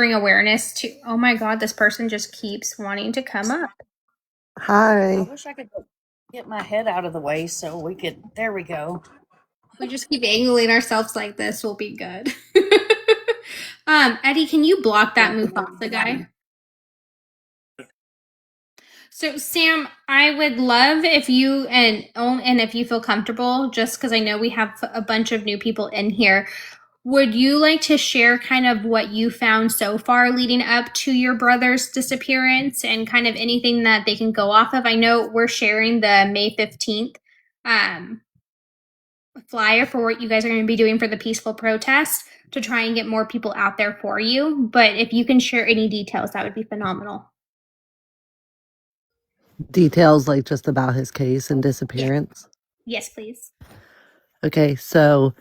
bring awareness to, oh my God, this person just keeps wanting to come up. Hi. I wish I could get my head out of the way so we could, there we go. We just keep angling ourselves like this, we'll be good. Eddie, can you block that Mufasa guy? So Sam, I would love if you and if you feel comfortable, just because I know we have a bunch of new people in here, would you like to share kind of what you found so far leading up to your brother's disappearance and kind of anything that they can go off of? I know we're sharing the May 15th flyer for what you guys are going to be doing for the peaceful protest to try and get more people out there for you. But if you can share any details, that would be phenomenal. Details like just about his case and disappearance? Yes, please. Okay, so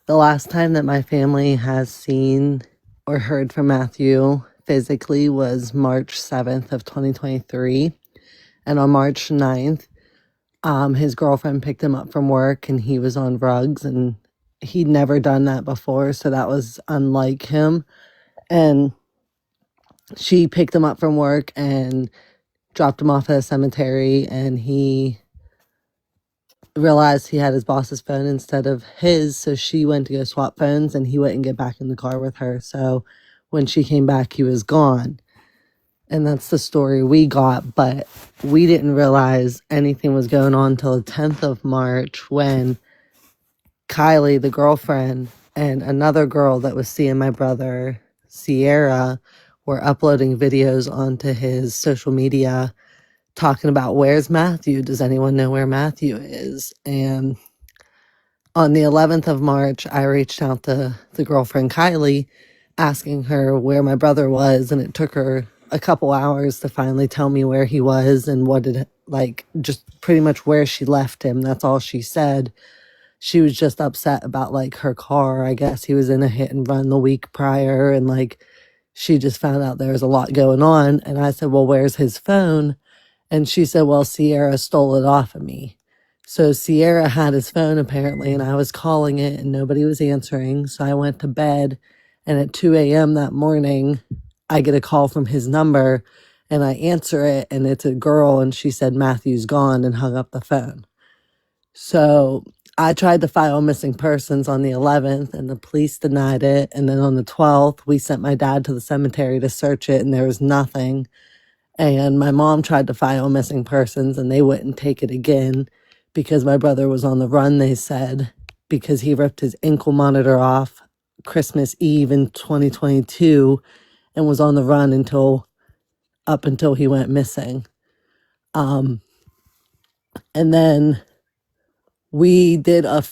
the last time that my family has seen or heard from Matthew physically was March 7th of 2023. And on March 9th, his girlfriend picked him up from work and he was on drugs and he'd never done that before. So that was unlike him. And she picked him up from work and dropped him off at a cemetery, and he realized he had his boss's phone instead of his, so she went to go swap phones and he wouldn't get back in the car with her. So when she came back, he was gone. And that's the story we got, but we didn't realize anything was going on until the 10th of March when Kylie, the girlfriend, and another girl that was seeing my brother, Sierra, were uploading videos onto his social media talking about, where's Matthew? Does anyone know where Matthew is? And on the 11th of March, I reached out to the girlfriend, Kylie, asking her where my brother was. And it took her a couple hours to finally tell me where he was and what it, like, just pretty much where she left him. That's all she said. She was just upset about, like, her car. I guess he was in a hit and run the week prior. And, like, she just found out there was a lot going on. And I said, well, where's his phone? And she said, well, Sierra stole it off of me. So Sierra had his phone apparently, and I was calling it and nobody was answering. So I went to bed, and at 2 a.m. that morning, I get a call from his number and I answer it, and it's a girl, and she said, Matthew's gone, and hung up the phone. So I tried to file missing persons on the 11th and the police denied it. And then on the 12th, we sent my dad to the cemetery to search it and there was nothing. And my mom tried to file missing persons and they wouldn't take it again because my brother was on the run, they said, because he ripped his ankle monitor off Christmas Eve in 2022 and was on the run up until he went missing. And then we did a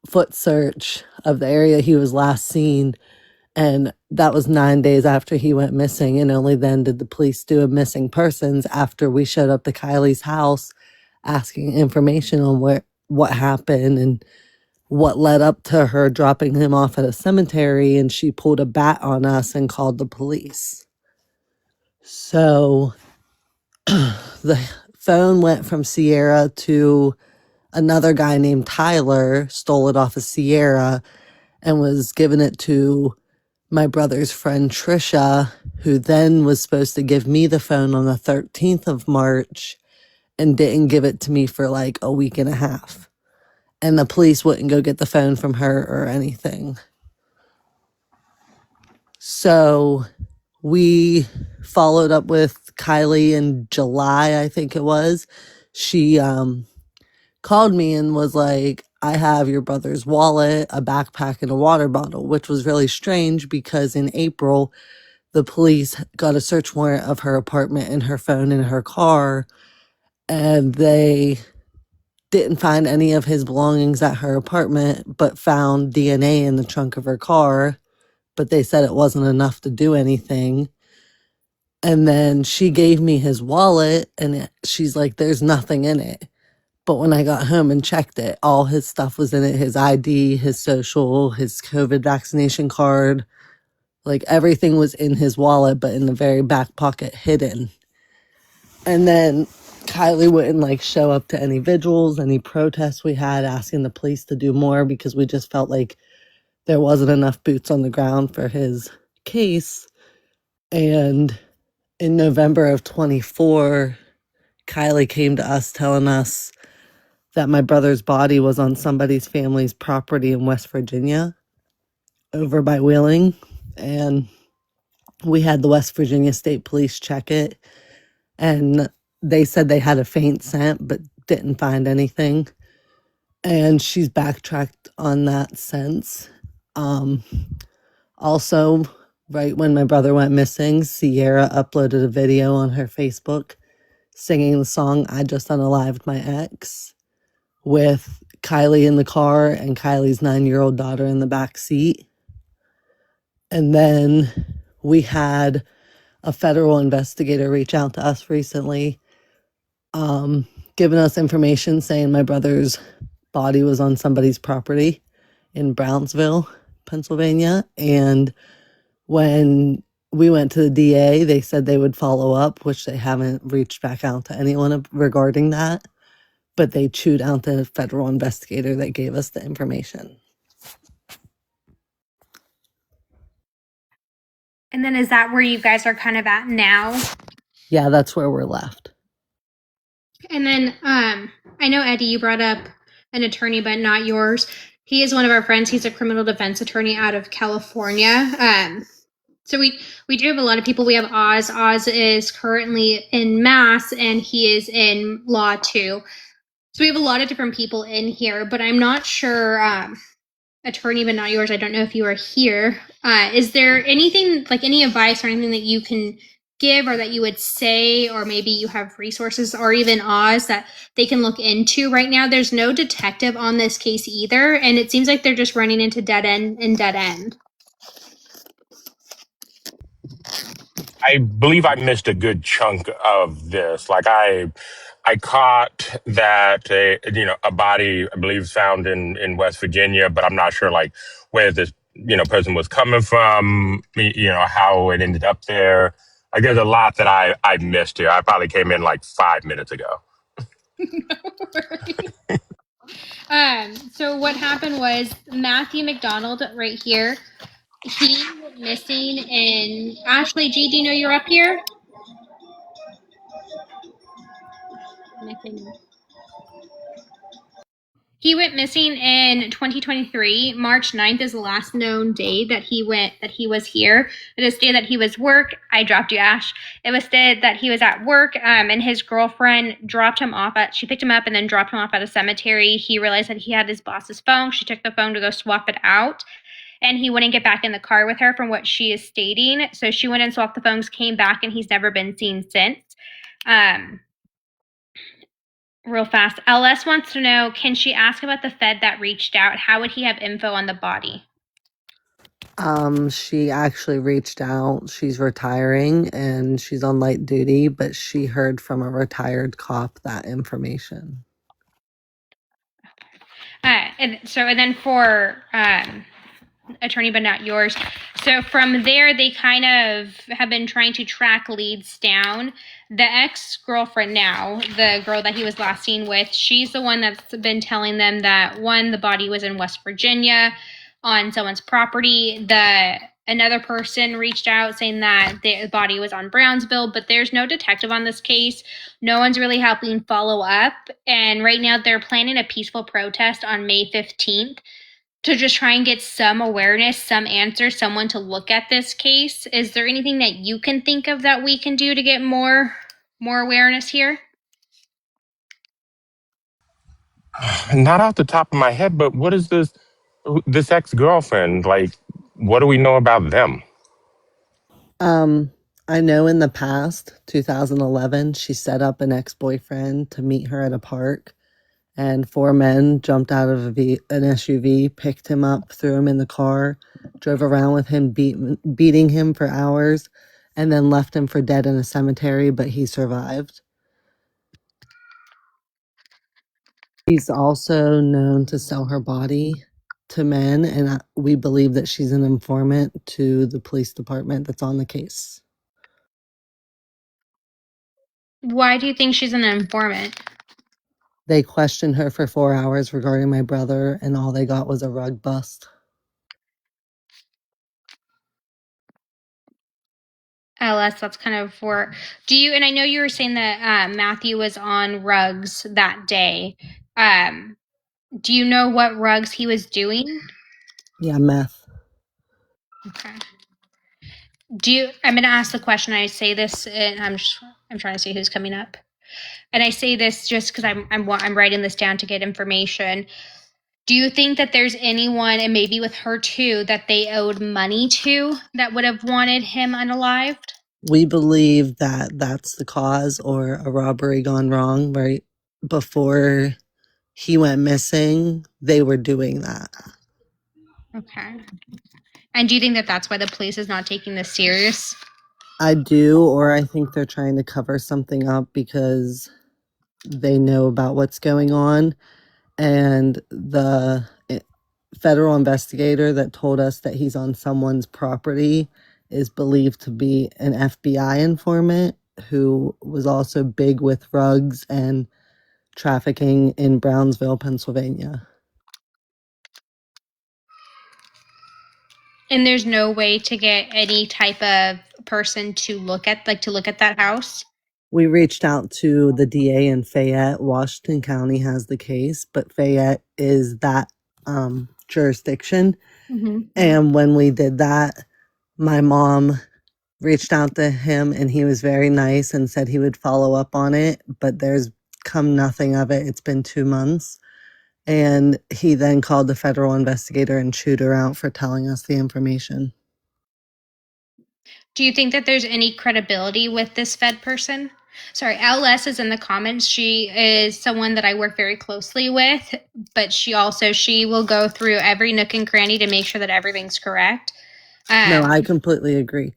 foot search of the area he was last seen, and that was 9 days after he went missing. And only then did the police do a missing persons after we showed up to Kylie's house asking information on what happened and what led up to her dropping him off at a cemetery. And she pulled a bat on us and called the police. So the phone went from Sierra to another guy named Tyler, stole it off of Sierra and was giving it to my brother's friend Trisha, who then was supposed to give me the phone on the 13th of March and didn't give it to me for like a week and a half. And the police wouldn't go get the phone from her or anything. So we followed up with Kylie in July, I think it was. She called me and was like, I have your brother's wallet, a backpack, and a water bottle, which was really strange because in April, the police got a search warrant of her apartment and her phone and her car, and they didn't find any of his belongings at her apartment, but found DNA in the trunk of her car. But they said it wasn't enough to do anything. And then she gave me his wallet, and she's like, there's nothing in it. But when I got home and checked it, all his stuff was in it, his ID, his social, his COVID vaccination card. Like everything was in his wallet, but in the very back pocket hidden. And then Kylie wouldn't like show up to any vigils, any protests we had, asking the police to do more because we just felt like there wasn't enough boots on the ground for his case. And in November of 24, Kylie came to us telling us that my brother's body was on somebody's family's property in West Virginia over by Wheeling. And we had the West Virginia State Police check it. And they said they had a faint scent, but didn't find anything. And she's backtracked on that since. Also, right when my brother went missing, Sierra uploaded a video on her Facebook singing the song I Just Unalived My Ex with Kylie in the car and Kylie's 9-year-old daughter in the back seat. And then we had a federal investigator reach out to us recently, giving us information saying my brother's body was on somebody's property in Brownsville, Pennsylvania. And when we went to the DA, they said they would follow up, which they haven't reached back out to anyone regarding that. But they chewed out the federal investigator that gave us the information. And then is that where you guys are kind of at now? Yeah, that's where we're left. And then I know, Eddie, you brought up an attorney, but not yours. He is one of our friends. He's a criminal defense attorney out of California. So we do have a lot of people. We have Oz. Oz is currently in Mass, and he is in law too. So we have a lot of different people in here, but I'm not sure, attorney, but not yours. I don't know if you are here. Is there anything, like any advice or anything that you can give or that you would say, or maybe you have resources or even Oz that they can look into right now? There's no detective on this case either, and it seems like they're just running into dead end and dead end. I believe I missed a good chunk of this. Like I caught that a body I believe is found in West Virginia, but I'm not sure like where this person was coming from. How it ended up there. Like there's a lot that I missed here. I probably came in like 5 minutes ago. So what happened was Matthew McDonald right here. He went missing in Ashley G. Do you know you're up here? He went missing in 2023. March 9th is the last known day that he was here. It is day that he was work. I dropped you, Ash. It was day that he was at work, and his girlfriend dropped him off she picked him up and then dropped him off at a cemetery. He realized that he had his boss's phone. She took the phone to go swap it out, and he wouldn't get back in the car with her from what she is stating. So she went and swapped the phones, came back, and he's never been seen since. Real fast, LS wants to know, can she ask about the Fed that reached out? How would he have info on the body? She actually reached out. She's retiring and she's on light duty, but she heard from a retired cop that information. And then for attorney, but not yours. So from there, they kind of have been trying to track leads down. The ex-girlfriend now, the girl that he was last seen with, she's the one that's been telling them that, one, the body was in West Virginia on someone's property. Another person reached out saying that the body was on Brownsville, but there's no detective on this case. No one's really helping follow up. And right now they're planning a peaceful protest on May 15th to just try and get some awareness, some answers, someone to look at this case. Is there anything that you can think of that we can do to get more awareness here? Not off the top of my head, but what is this ex-girlfriend like? What do we know about them? I know in the past, 2011, she set up an ex-boyfriend to meet her at a park, and 4 men jumped out of an SUV, picked him up, threw him in the car, drove around with him, beating him for hours, and then left him for dead in a cemetery, but he survived. She's also known to sell her body to men, and we believe that she's an informant to the police department that's on the case. Why do you think she's an informant? They questioned her for 4 hours regarding my brother, and all they got was a rug bust. LS, that's kind of for. Do you, and I know you were saying that Matthew was on rugs that day. Do you know what rugs he was doing? Yeah, meth. Okay. I'm going to ask the question. I say this, and I'm trying to see who's coming up. And I say this just because I'm writing this down to get information. Do you think that there's anyone, and maybe with her too, that they owed money to that would have wanted him unalived? We believe that that's the cause, or a robbery gone wrong, right? Before he went missing, they were doing that. Okay. And do you think that that's why the police is not taking this serious? I do, or I think they're trying to cover something up because they know about what's going on. And the federal investigator that told us that he's on someone's property is believed to be an FBI informant who was also big with drugs and trafficking in Brownsville, Pennsylvania. And there's no way to get any type of person to look at that house? We reached out to the DA in Fayette. Washington County has the case, but Fayette is that jurisdiction. Mm-hmm. And when we did that, my mom reached out to him and he was very nice and said he would follow up on it, but there's come nothing of it. It's been 2 months. And he then called the federal investigator and chewed her out for telling us the information. Do you think that there's any credibility with this Fed person? Sorry, LS is in the comments. She is someone that I work very closely with, but she will go through every nook and cranny to make sure that everything's correct. No, I completely agree.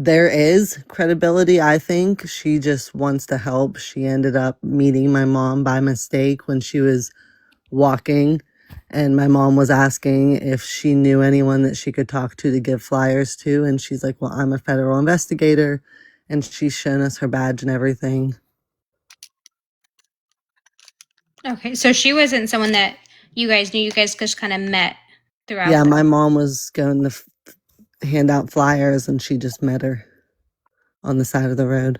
There is credibility, I think. She just wants to help. She ended up meeting my mom by mistake when she was walking, and my mom was asking if she knew anyone that she could talk to give flyers to, and she's like, well, I'm a federal investigator, and she's shown us her badge and everything. Okay, so she wasn't someone that you guys knew. You guys just kind of met throughout. Yeah, my mom was going to hand out flyers, and she just met her on the side of the road.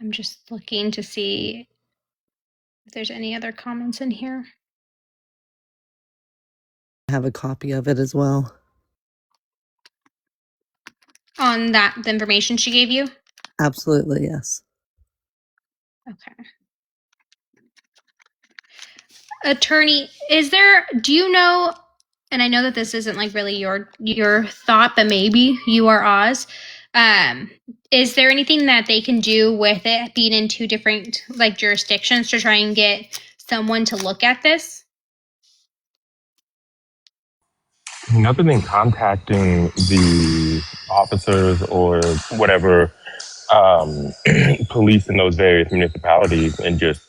I'm just looking to see if there's any other comments in here. I have a copy of it as well. On the information she gave you? Absolutely, yes. Okay. Attorney, do you know, and I know that this isn't like really your thought, but maybe you are Oz. Is there anything that they can do with it being in two different like jurisdictions to try and get someone to look at this? Other than contacting the officers or whatever police in those various municipalities and just,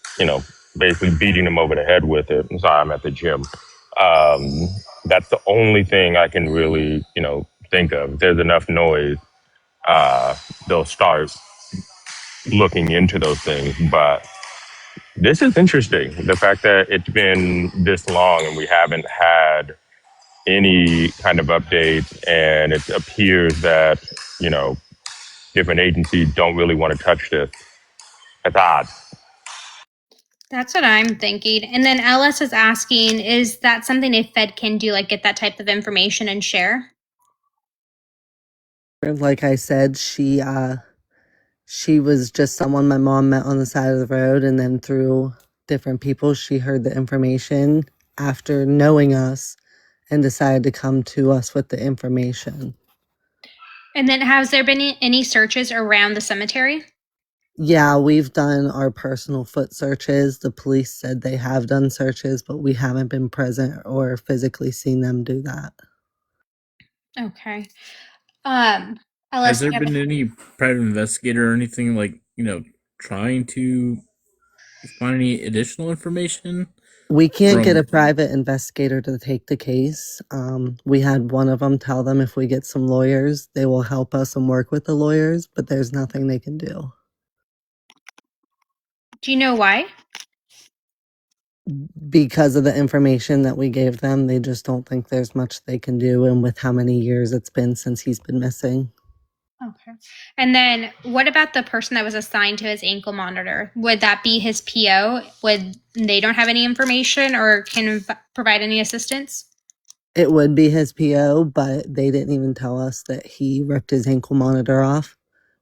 basically beating them over the head with it. I'm sorry, I'm at the gym. That's the only thing I can really, think of. If there's enough noise, they'll start looking into those things. But this is interesting. The fact that it's been this long and we haven't had any kind of update, and it appears that, different agencies don't really want to touch this. That's odd. That's what I'm thinking. And then LS is asking, is that something a Fed can do, like get that type of information and share? Like I said, she was just someone my mom met on the side of the road, and then through different people, she heard the information after knowing us and decided to come to us with the information. And then has there been any searches around the cemetery? Yeah, we've done our personal foot searches. The police said they have done searches, but we haven't been present or physically seen them do that. Okay. Has there been any private investigator or anything like, trying to find any additional information? We can't get a private investigator to take the case. We had one of them tell them if we get some lawyers, they will help us and work with the lawyers, but there's nothing they can do. Do you know why? because of the information that we gave them, they just don't think there's much they can do. And with how many years it's been since he's been missing. Okay. And then what about the person that was assigned to his ankle monitor? Would that be his PO? Would they don't have any information or can provide any assistance? It would be his PO, but they didn't even tell us that he ripped his ankle monitor off.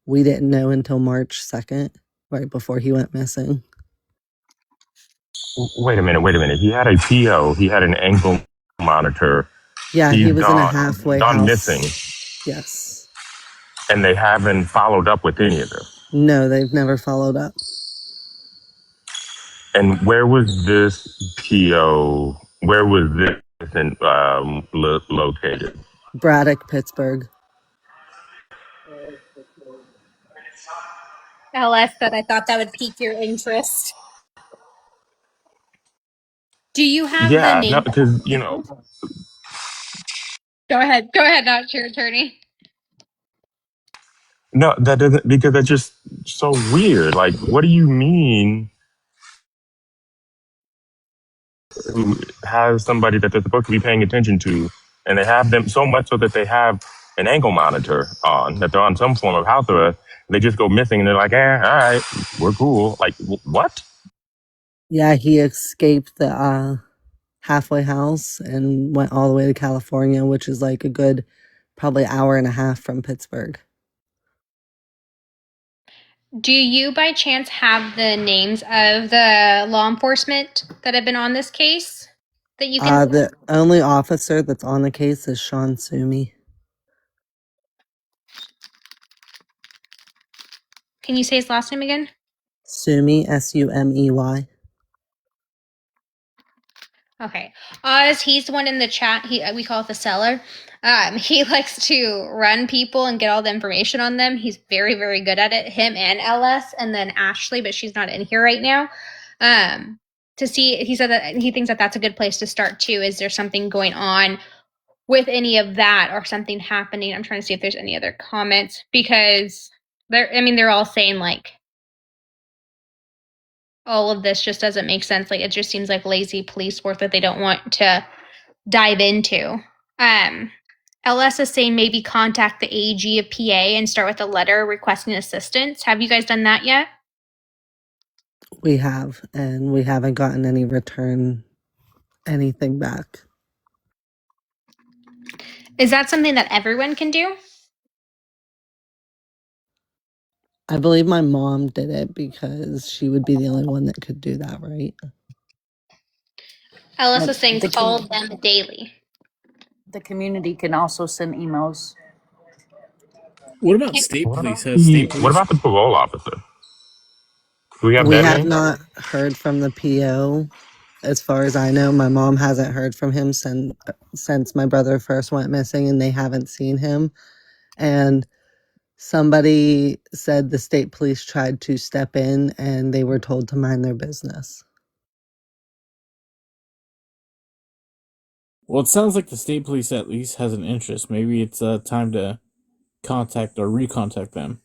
We didn't know until March 2nd, right before he went missing. Wait a minute. He had a PO. He had an ankle monitor. Yeah, he He's was in a halfway gone house. missing, Yes. and they haven't followed up with any of this. No, they've never followed up. And where was this PO? Where was this located? Braddock, Pittsburgh. LS said I thought that would pique your interest. Do you have the Yeah, no, name? because Go ahead. Go ahead, not your attorney. no, that doesn't, because that's just so weird. Like, what do you mean? Who has somebody that they're supposed to be paying attention to, and they have them so much so that they have an ankle monitor on, that they're on some form of house arrest. They just go missing, and they're like, all right, we're cool. Like, what? Yeah, he escaped the halfway house and went all the way to California, which is like a good probably hour and a half from Pittsburgh. Do you by chance have the names of the law enforcement that have been on this case that you can? The only officer that's on the case is Sean Sumi. Can you say his last name again? Sumi, Sumey. Okay. Oz, he's the one in the chat. We call it the seller. He likes to run people and get all the information on them. He's very, very good at it. Him and LS, and then Ashley, but she's not in here right now. To see, he said that he thinks that that's a good place to start too. Is there something going on with any of that or something happening? I'm trying to see if there's any other comments because they're all saying like all of this just doesn't make sense. Like it just seems like lazy police work that they don't want to dive into. LS is saying maybe contact the AG of PA and start with a letter requesting assistance. Have you guys done that yet? We have, and we haven't gotten any return anything back. Is that something that everyone can do? I believe my mom did it because she would be the only one that could do that, right? LS is saying call them daily. The community can also send emails. What about state police? Has state What police? about the parole officer? Do we have We that have name? not heard from the PO. As far as I know, my mom hasn't heard from him since my brother first went missing, and they haven't seen him. And somebody said the state police tried to step in and they were told to mind their business. Well, it sounds like the state police at least has an interest. Maybe it's time to contact or recontact them.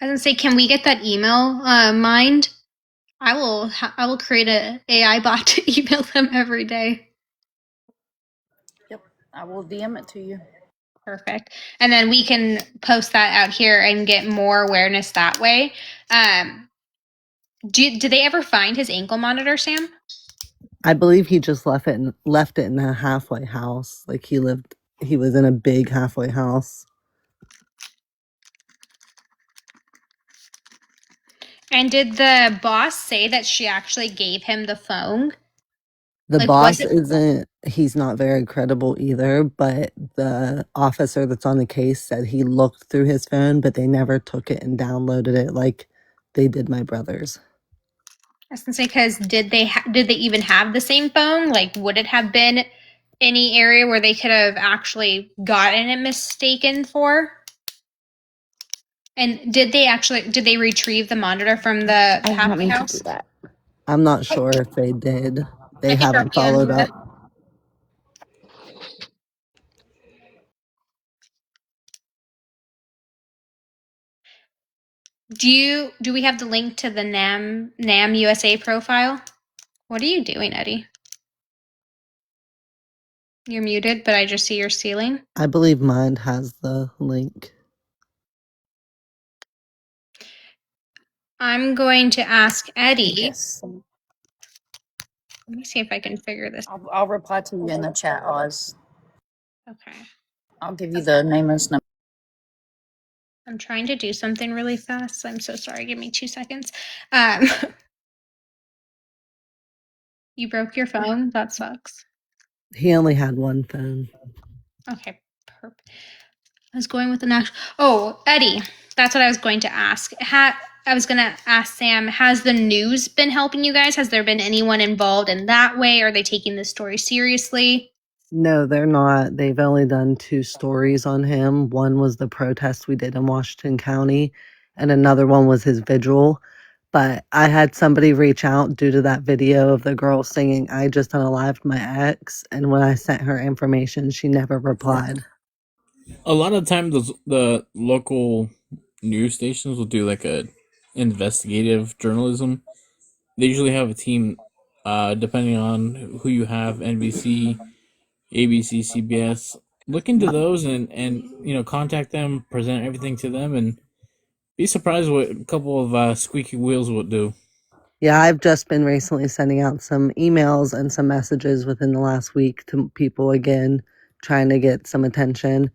I was gonna say, can we get that email mined? I will create a AI bot to email them every day. Yep, I will DM it to you. Perfect. And then we can post that out here and get more awareness that way. Did they ever find his ankle monitor, Sam? I believe he just left it in a halfway house. Like he was in a big halfway house. And did the boss say that she actually gave him the phone? The Like, boss he's not very credible either, but the officer that's on the case said he looked through his phone, but they never took it and downloaded it like they did my brother's. I was gonna say, because did they even have the same phone? Like, would it have been any area where they could have actually gotten it mistaken for? And did they retrieve the monitor from the halfway house? I'm not sure if they did. They haven't followed up. Do we have the link to the NAM USA profile? What are you doing, Eddie? You're muted, but I just see your ceiling. I believe mine has the link. I'm going to ask Eddie. Yes. Let me see if I can figure this. I'll reply to you in the chat, Oz. Okay. I'll give you the nameless number. I'm trying to do something really fast. I'm so sorry. Give me 2 seconds. You broke your phone? That sucks. He only had one phone. Okay. Perfect. I was going with the next. Oh, Eddie. That's what I was going to ask. I was going to ask Sam, has the news been helping you guys? Has there been anyone involved in that way? Are they taking this story seriously? No, they're not. They've only done 2 stories on him. One was the protest we did in Washington County, and another one was his vigil. But I had somebody reach out due to that video of the girl singing, "I just unalived my ex." And when I sent her information, she never replied. A lot of times, the local news stations will do like a investigative journalism. They usually have a team, depending on who you have, NBC, ABC, CBS. Look into those and contact them, present everything to them, and be surprised what a couple of squeaky wheels will do. Yeah, I've just been recently sending out some emails and some messages within the last week to people again, trying to get some attention.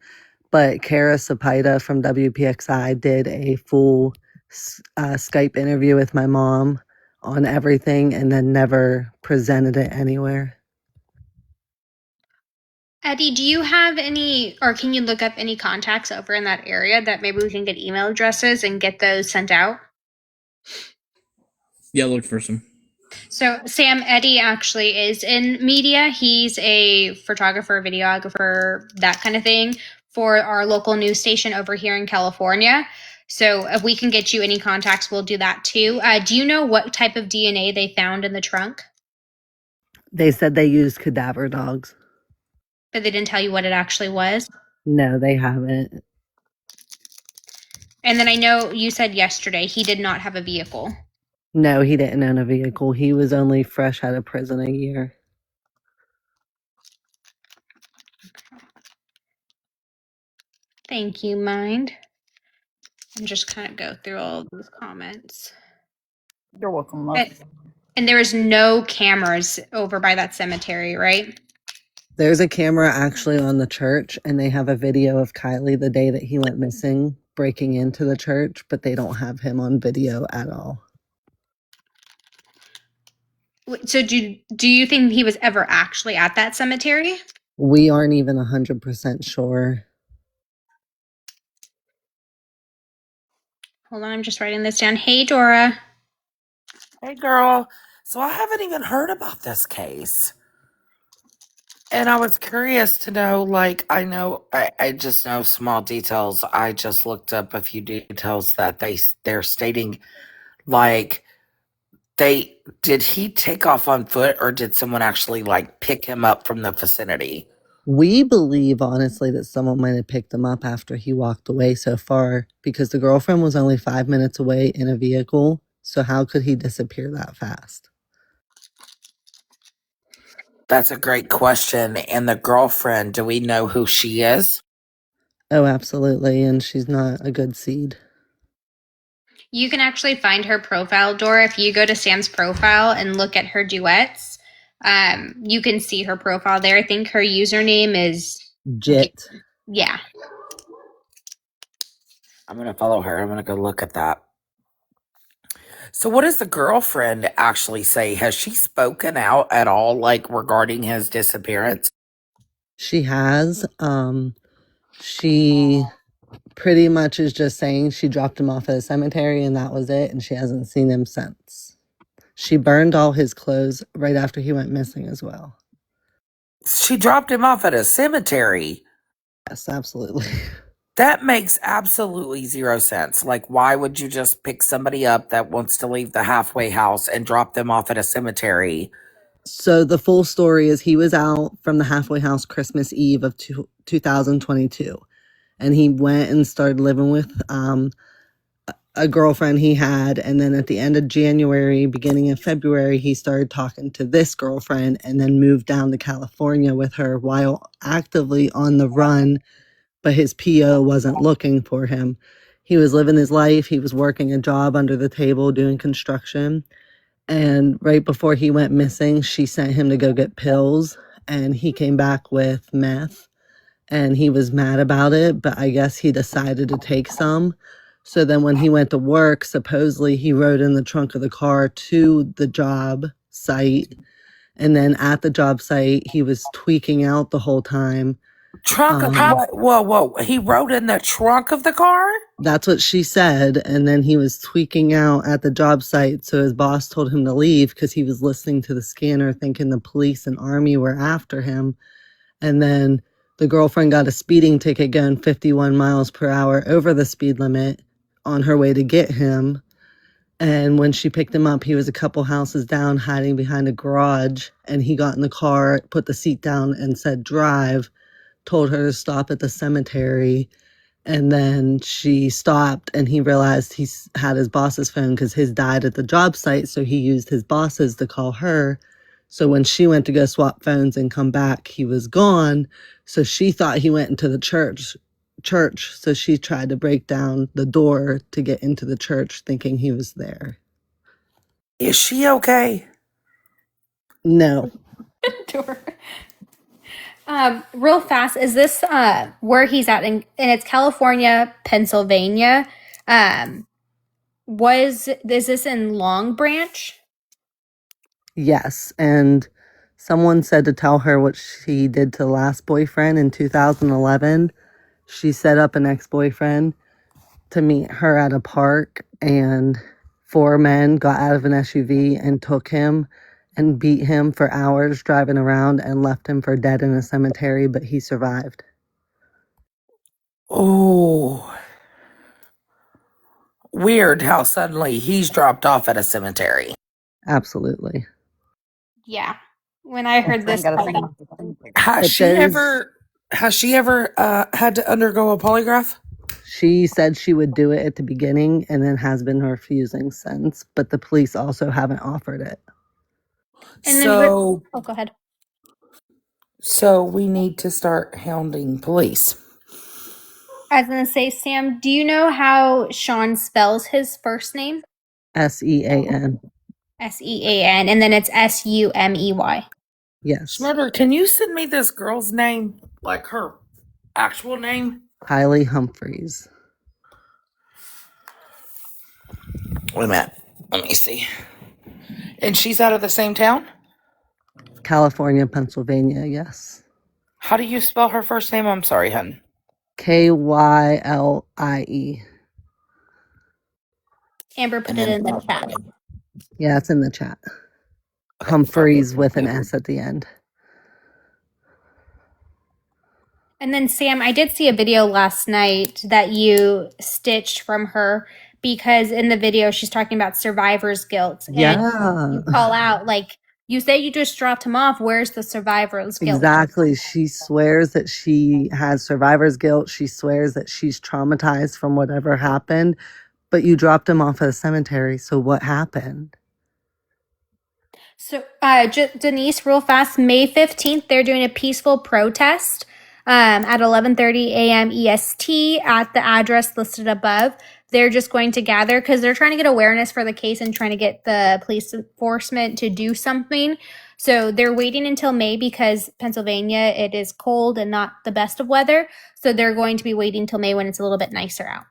But Kara Sapita from WPXI did a full Skype interview with my mom on everything and then never presented it anywhere. Eddie, do you have any, or can you look up any contacts over in that area that maybe we can get email addresses and get those sent out? Yeah, look for some. So Sam, Eddie actually is in media. He's a photographer, videographer, that kind of thing for our local news station over here in California. So if we can get you any contacts, we'll do that too. Do you know what type of DNA they found in the trunk? They said they used cadaver dogs. But they didn't tell you what it actually was? No, they haven't. And then I know you said yesterday he did not have a vehicle. No, he didn't own a vehicle. He was only fresh out of prison a year. Thank you, Mind. And just kind of go through all of these comments. You're welcome, love. And there is no cameras over by that cemetery, right? There's a camera actually on the church, and they have a video of Kylie the day that he went missing, breaking into the church, but they don't have him on video at all. So do you think he was ever actually at that cemetery? We aren't even 100% sure. Hold on, I'm just writing this down. Hey, Dora. Hey, girl. So I haven't even heard about this case. And I was curious to know, like, I just know small details. I just looked up a few details that they're stating, like, did he take off on foot or did someone actually, like, pick him up from the vicinity? We believe, honestly, that someone might have picked him up after he walked away so far, because the girlfriend was only 5 minutes away in a vehicle. So how could he disappear that fast? That's a great question. And the girlfriend, do we know who she is? Oh, absolutely. And she's not a good seed. You can actually find her profile, Dora. If you go to Sam's profile and look at her duets, you can see her profile there. I think her username is Jit. Yeah. I'm going to follow her. I'm going to go look at that. So what does the girlfriend actually say? Has she spoken out at all, like, regarding his disappearance? She has. She pretty much is just saying she dropped him off at a cemetery and that was it, and she hasn't seen him since. She burned all his clothes right after he went missing as well. She dropped him off at a cemetery. Yes, absolutely. That makes absolutely zero sense. Like, why would you just pick somebody up that wants to leave the halfway house and drop them off at a cemetery? So the full story is he was out from the halfway house Christmas Eve of 2022. And he went and started living with a girlfriend he had, and then at the end of January, beginning of February, he started talking to this girlfriend and then moved down to California with her while actively on the run, but his PO wasn't looking for him. He was living his life. He was working a job under the table doing construction. And right before he went missing, she sent him to go get pills, and he came back with meth, and he was mad about it, but I guess he decided to take some. So then when he went to work, supposedly he rode in the trunk of the car to the job site. And then at the job site, he was tweaking out the whole time. Trunk of what? Whoa. He rode in the trunk of the car? That's what she said. And then he was tweaking out at the job site. So his boss told him to leave because he was listening to the scanner thinking the police and army were after him. And then the girlfriend got a speeding ticket going 51 miles per hour over the speed limit on her way to get him. And when she picked him up, he was a couple houses down hiding behind a garage. And he got in the car, put the seat down and said, drive, told her to stop at the cemetery. And then she stopped and he realized he had his boss's phone because his died at the job site. So he used his boss's to call her. So when she went to go swap phones and come back, he was gone. So she thought he went into the church. So she tried to break down the door to get into the church thinking he was there. Is she okay? No. Real fast, is this where he's at? And it's California, Pennsylvania. Is this in Long Branch? Yes. And someone said to tell her what she did to the last boyfriend in 2011. She set up an ex-boyfriend to meet her at a park, and 4 men got out of an SUV and took him and beat him for hours driving around and left him for dead in a cemetery, but he survived. Oh. Weird how suddenly he's dropped off at a cemetery. Absolutely. Yeah. When I heard this, Has she ever had to undergo a polygraph? She said she would do it at the beginning and then has been refusing since, but the police also haven't offered it. And so, oh, go ahead. So we need to start hounding police. I was going to say, Sam, do you know how Sean spells his first name? Sean. Sean, and then it's Sumey. Yes. Schmurder, can you send me this girl's name, like her actual name? Kylie Humphreys. Wait a minute. Let me see. And she's out of the same town? California, Pennsylvania, yes. How do you spell her first name? I'm sorry, hun. Kylie. Amber put it in the chat. Yeah, it's in the chat. Humphreys with an S at the end. And then, Sam, I did see a video last night that you stitched from her, because in the video she's talking about survivor's guilt. And you call out, like, you say you just dropped him off. Where's the survivor's guilt? Exactly. She swears that she has survivor's guilt. She swears that she's traumatized from whatever happened. But you dropped him off at a cemetery. So what happened? So, Denise, real fast, May 15th, they're doing a peaceful protest at 11:30 a.m. EST at the address listed above. They're just going to gather because they're trying to get awareness for the case and trying to get the police enforcement to do something. So they're waiting until May because Pennsylvania, it is cold and not the best of weather. So they're going to be waiting till May when it's a little bit nicer out.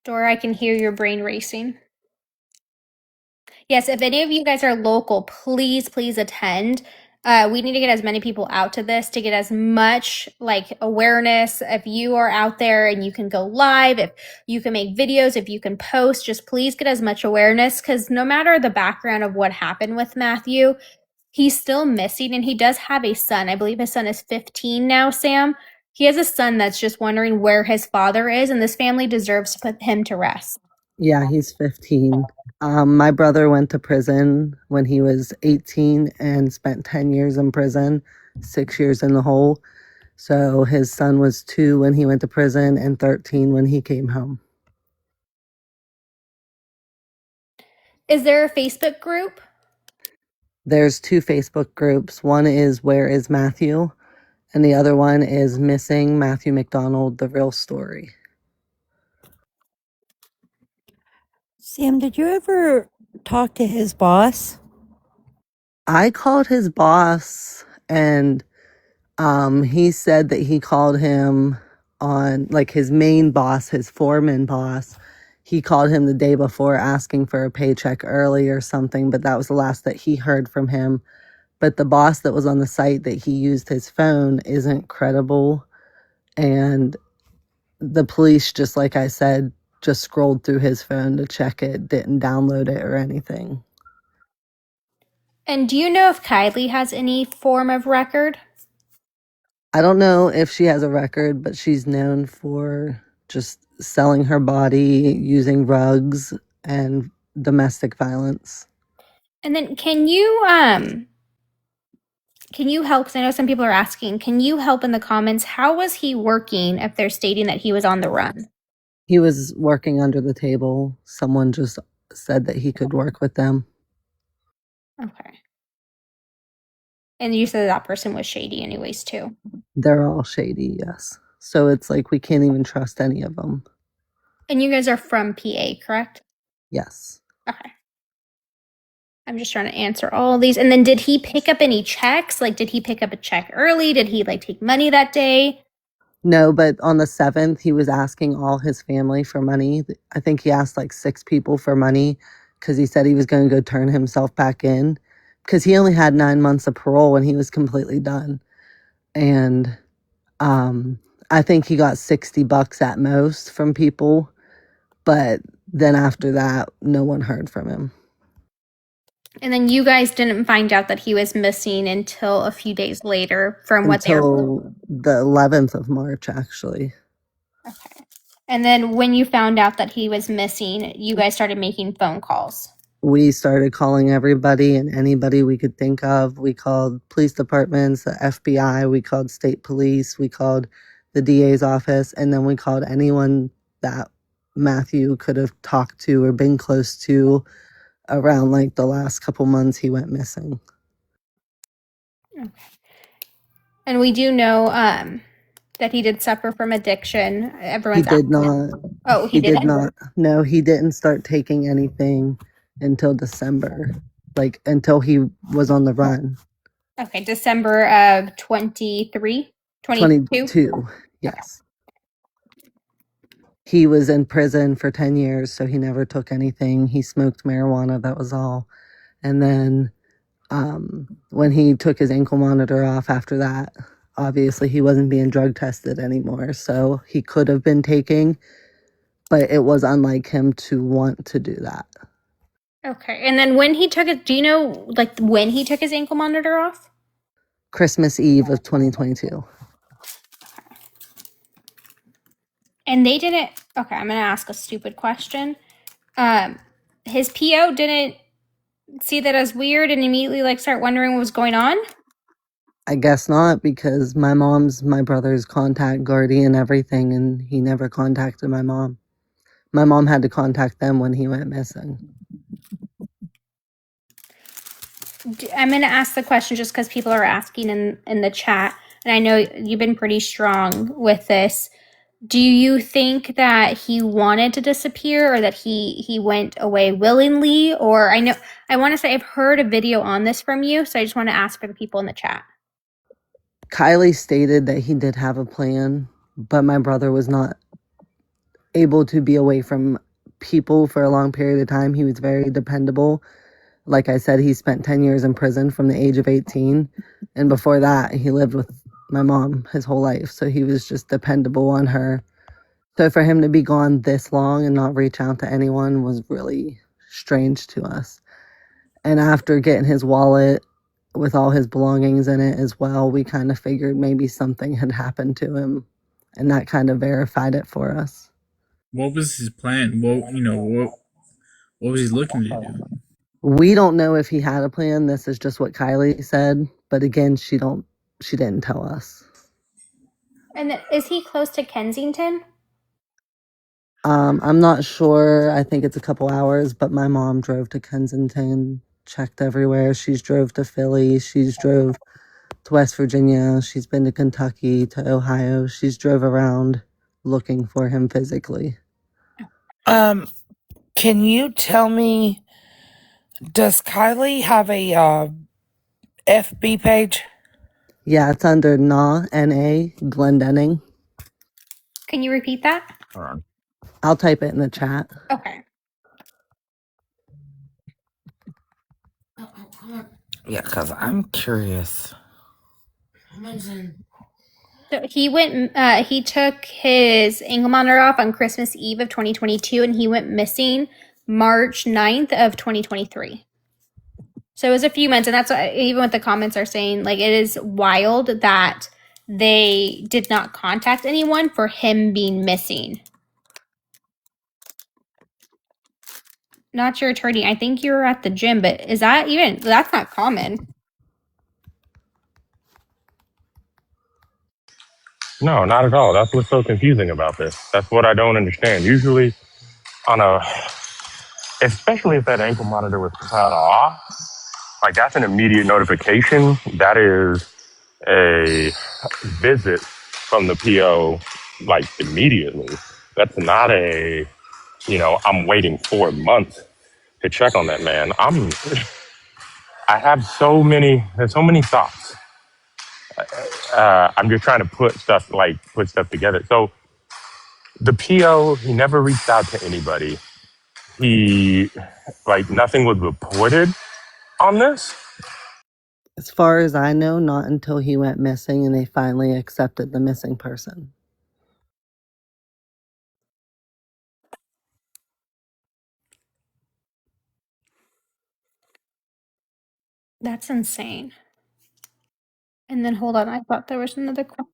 Dora, I can hear your brain racing. Yes, if any of you guys are local, please attend. We need to get as many people out to this to get as much like awareness. If you are out there and you can go live, if you can make videos, if you can post, just please get as much awareness, because no matter the background of what happened with Matthew, he's still missing, and he does have a son. I believe his son is 15 now, Sam. He has a son that's just wondering where his father is, and this family deserves to put him to rest. Yeah, he's 15. My brother went to prison when he was 18 and spent 10 years in prison, 6 years in the hole. So his son was 2 when he went to prison and 13 when he came home. Is there a Facebook group? There's 2 Facebook groups. One is Where is Matthew? And the other one is Missing Matthew McDonald, the Real Story. Sam, did you ever talk to his boss? I called his boss and he said that he called him on, like, his main boss, his foreman boss. He called him the day before asking for a paycheck early or something, but that was the last that he heard from him. But the boss that was on the site that he used his phone isn't credible. And the police, just like I said, just scrolled through his phone to check it, didn't download it or anything. And do you know if Kylie has any form of record? I don't know if she has a record, but she's known for just selling her body, using rugs, and domestic violence. And then can you help? Because I know some people are asking. Can you help in the comments? How was he working if they're stating that he was on the run? He was working under the table. Someone just said that he could work with them. Okay. And you said that person was shady, anyways, too. They're all shady, yes. So it's like we can't even trust any of them. And you guys are from PA, correct? Yes. Okay. I'm just trying to answer all of these. And then did he pick up any checks? Like, did he pick up a check early? Did he like take money that day? No, but on the 7th, he was asking all his family for money. I think he asked like 6 people for money because he said he was going to go turn himself back in because he only had 9 months of parole when he was completely done. And I think he got $60 at most from people. But then after that, no one heard from him. And then you guys didn't find out that he was missing until a few days later from what they're. Until the 11th of March, actually. Okay. And then when you found out that he was missing, you guys started making phone calls. We started calling everybody and anybody we could think of. We called police departments, the FBI, we called state police, we called the DA's office, and then we called anyone that Matthew could have talked to or been close to around like the last couple months he went missing. Okay. And we do know that he did suffer from addiction. He Everyone's did asking. not. Oh, He did didn't? not. No, he didn't start taking anything until December, like until he was on the run. Okay, December of 23, 22? 22, yes. He was in prison for 10 years, so he never took anything. He smoked marijuana, that was all. And then when he took his ankle monitor off after that, obviously he wasn't being drug tested anymore, so he could have been taking, but it was unlike him to want to do that. Okay, and then when he took it, do you know like when he took his ankle monitor off? Christmas Eve of 2022. And they didn't. Okay, I'm gonna ask a stupid question. His PO didn't see that as weird and immediately like start wondering what was going on. I guess not, because my mom's my brother's contact guardian, everything, and he never contacted my mom. My mom had to contact them when he went missing. I'm gonna ask the question just because people are asking in the chat, and I know you've been pretty strong with this. Do you think that he wanted to disappear or that he went away willingly? Or I want to say I've heard a video on this from you, so I just want to ask for the people in the chat. Kylie stated that he did have a plan, but my brother was not able to be away from people for a long period of time. He was very dependable. Like I said, he spent 10 years in prison from the age of 18. And before that, he lived with my mom his whole life. So he was just dependable on her. So for him to be gone this long and not reach out to anyone was really strange to us. And after getting his wallet with all his belongings in it as well, we kind of figured maybe something had happened to him. And that kind of verified it for us. What was his plan? What was he looking to do? We don't know if he had a plan. This is just what Kylie said, but again, she didn't tell us. And is he close to Kensington? I'm not sure. I think it's a couple hours, but my mom drove to Kensington, checked everywhere. She's drove to Philly. She's drove to West Virginia. She's been to Kentucky, to Ohio. She's drove around looking for him physically. Can you tell me, does Kylie have a FB page? Yeah, it's under N.A. Glendenning. Can you repeat that? Hold on. I'll type it in the chat. Okay. Yeah, because I'm curious. So he went. He took his ankle monitor off on Christmas Eve of 2022, and he went missing March 9th of 2023. So it was a few months, and that's even what the comments are saying. Like, it is wild that they did not contact anyone for him being missing. Not your attorney. I think you were at the gym, but is that even? That's not common. No, not at all. That's what's so confusing about this. That's what I don't understand. Usually, especially if that ankle monitor was cut off, like that's an immediate notification. That is a visit from the PO, like immediately. That's not I'm waiting 4 months to check on that man. There's so many thoughts. I'm just trying to put stuff together. So the PO, he never reached out to anybody. Nothing was reported on this. As far as I know, not until he went missing and they finally accepted the missing person. That's insane. And then hold on, I thought there was another question.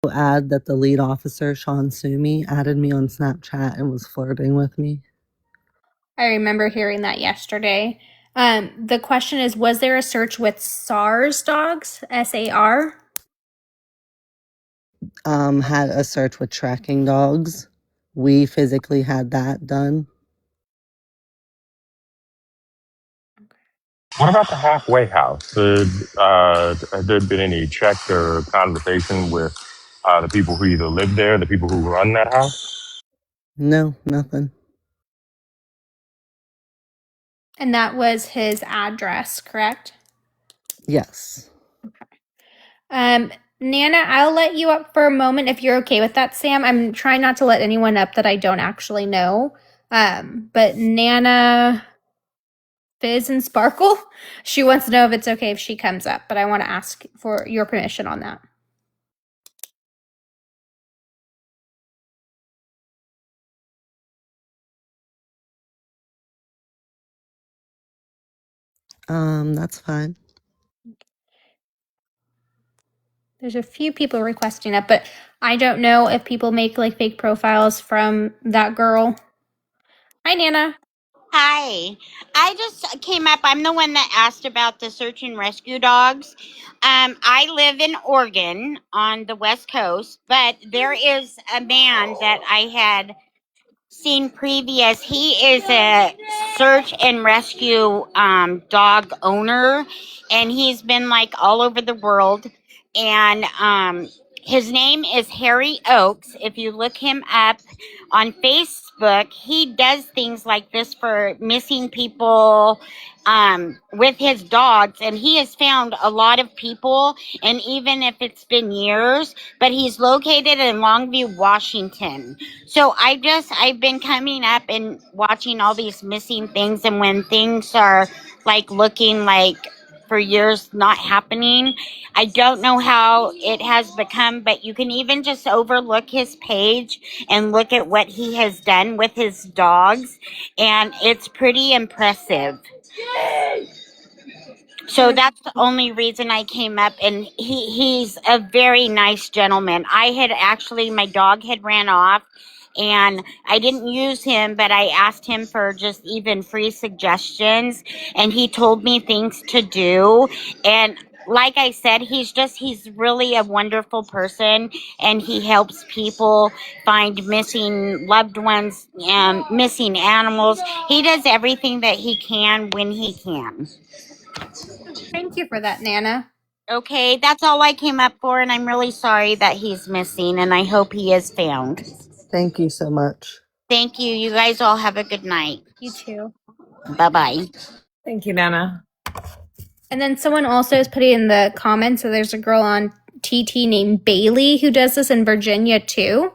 I'll add that the lead officer, Sean Sumi, added me on Snapchat and was flirting with me. I remember hearing that yesterday. The question is, was there a search with SARS dogs? SAR? Had a search with tracking dogs. We physically had that done. What about the halfway house? Has there been any check or conversation with the people who either live there, the people who run that house? No, nothing. And that was his address, correct? Yes. Nana, I'll let you up for a moment if you're okay with that, Sam. I'm trying not to let anyone up that I don't actually know. But Nana, Fizz, and Sparkle, she wants to know if it's okay if she comes up, but I want to ask for your permission on that. That's fine. There's a few people requesting it, but I don't know if people make like fake profiles from that girl. Hi, Nana. Hi. I just came up. I'm the one that asked about the search and rescue dogs. I live in Oregon on the West Coast, but there is a man that I had seen previous. He is a search and rescue dog owner, and he's been like all over the world. And his name is Harry Oakes. If you look him up on Facebook, he does things like this for missing people with his dogs, and he has found a lot of people, and even if it's been years, but he's located in Longview, Washington. So I've been coming up and watching all these missing things, and when things are like looking like for years not happening, I don't know how it has become, but you can even just overlook his page and look at what he has done with his dogs, and it's pretty impressive. So that's the only reason I came up, and he's a very nice gentleman. My dog had ran off, and I didn't use him, but I asked him for just even free suggestions, and he told me things to do. And like I said, he's really a wonderful person, and he helps people find missing loved ones and missing animals. He does everything that he can when he can. Thank you for that, Nana. Okay, that's all I came up for, and I'm really sorry that he's missing, and I hope he is found. Thank you so much. Thank you. You guys all have a good night. You too. Bye-bye. Thank you, Nana. And then someone also is putting in the comments, so there's a girl on TT named Bailey who does this in Virginia too.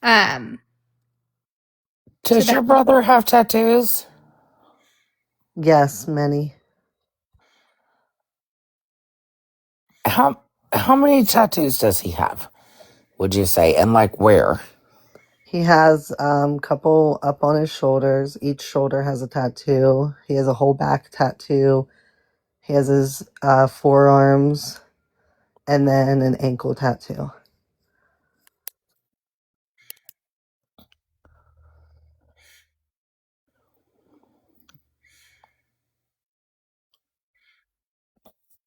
Does your brother have tattoos? Yes, many. How many tattoos does he have, would you say? And like where? He has couple up on his shoulders. Each shoulder has a tattoo. He has a whole back tattoo. He has his forearms and then an ankle tattoo.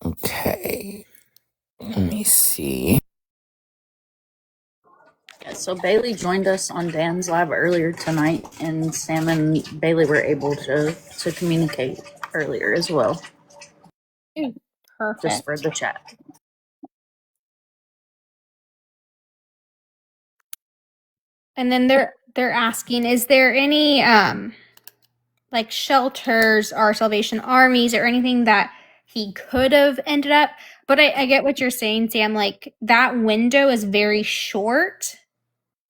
Okay. Let me see. Yeah, so Bailey joined us on Dan's live earlier tonight, and Sam and Bailey were able to communicate earlier as well, Perfect. just for the chat. And then they're asking, is there any like shelters or Salvation Armies or anything that he could have ended up? But I get what you're saying, Sam. Like that window is very short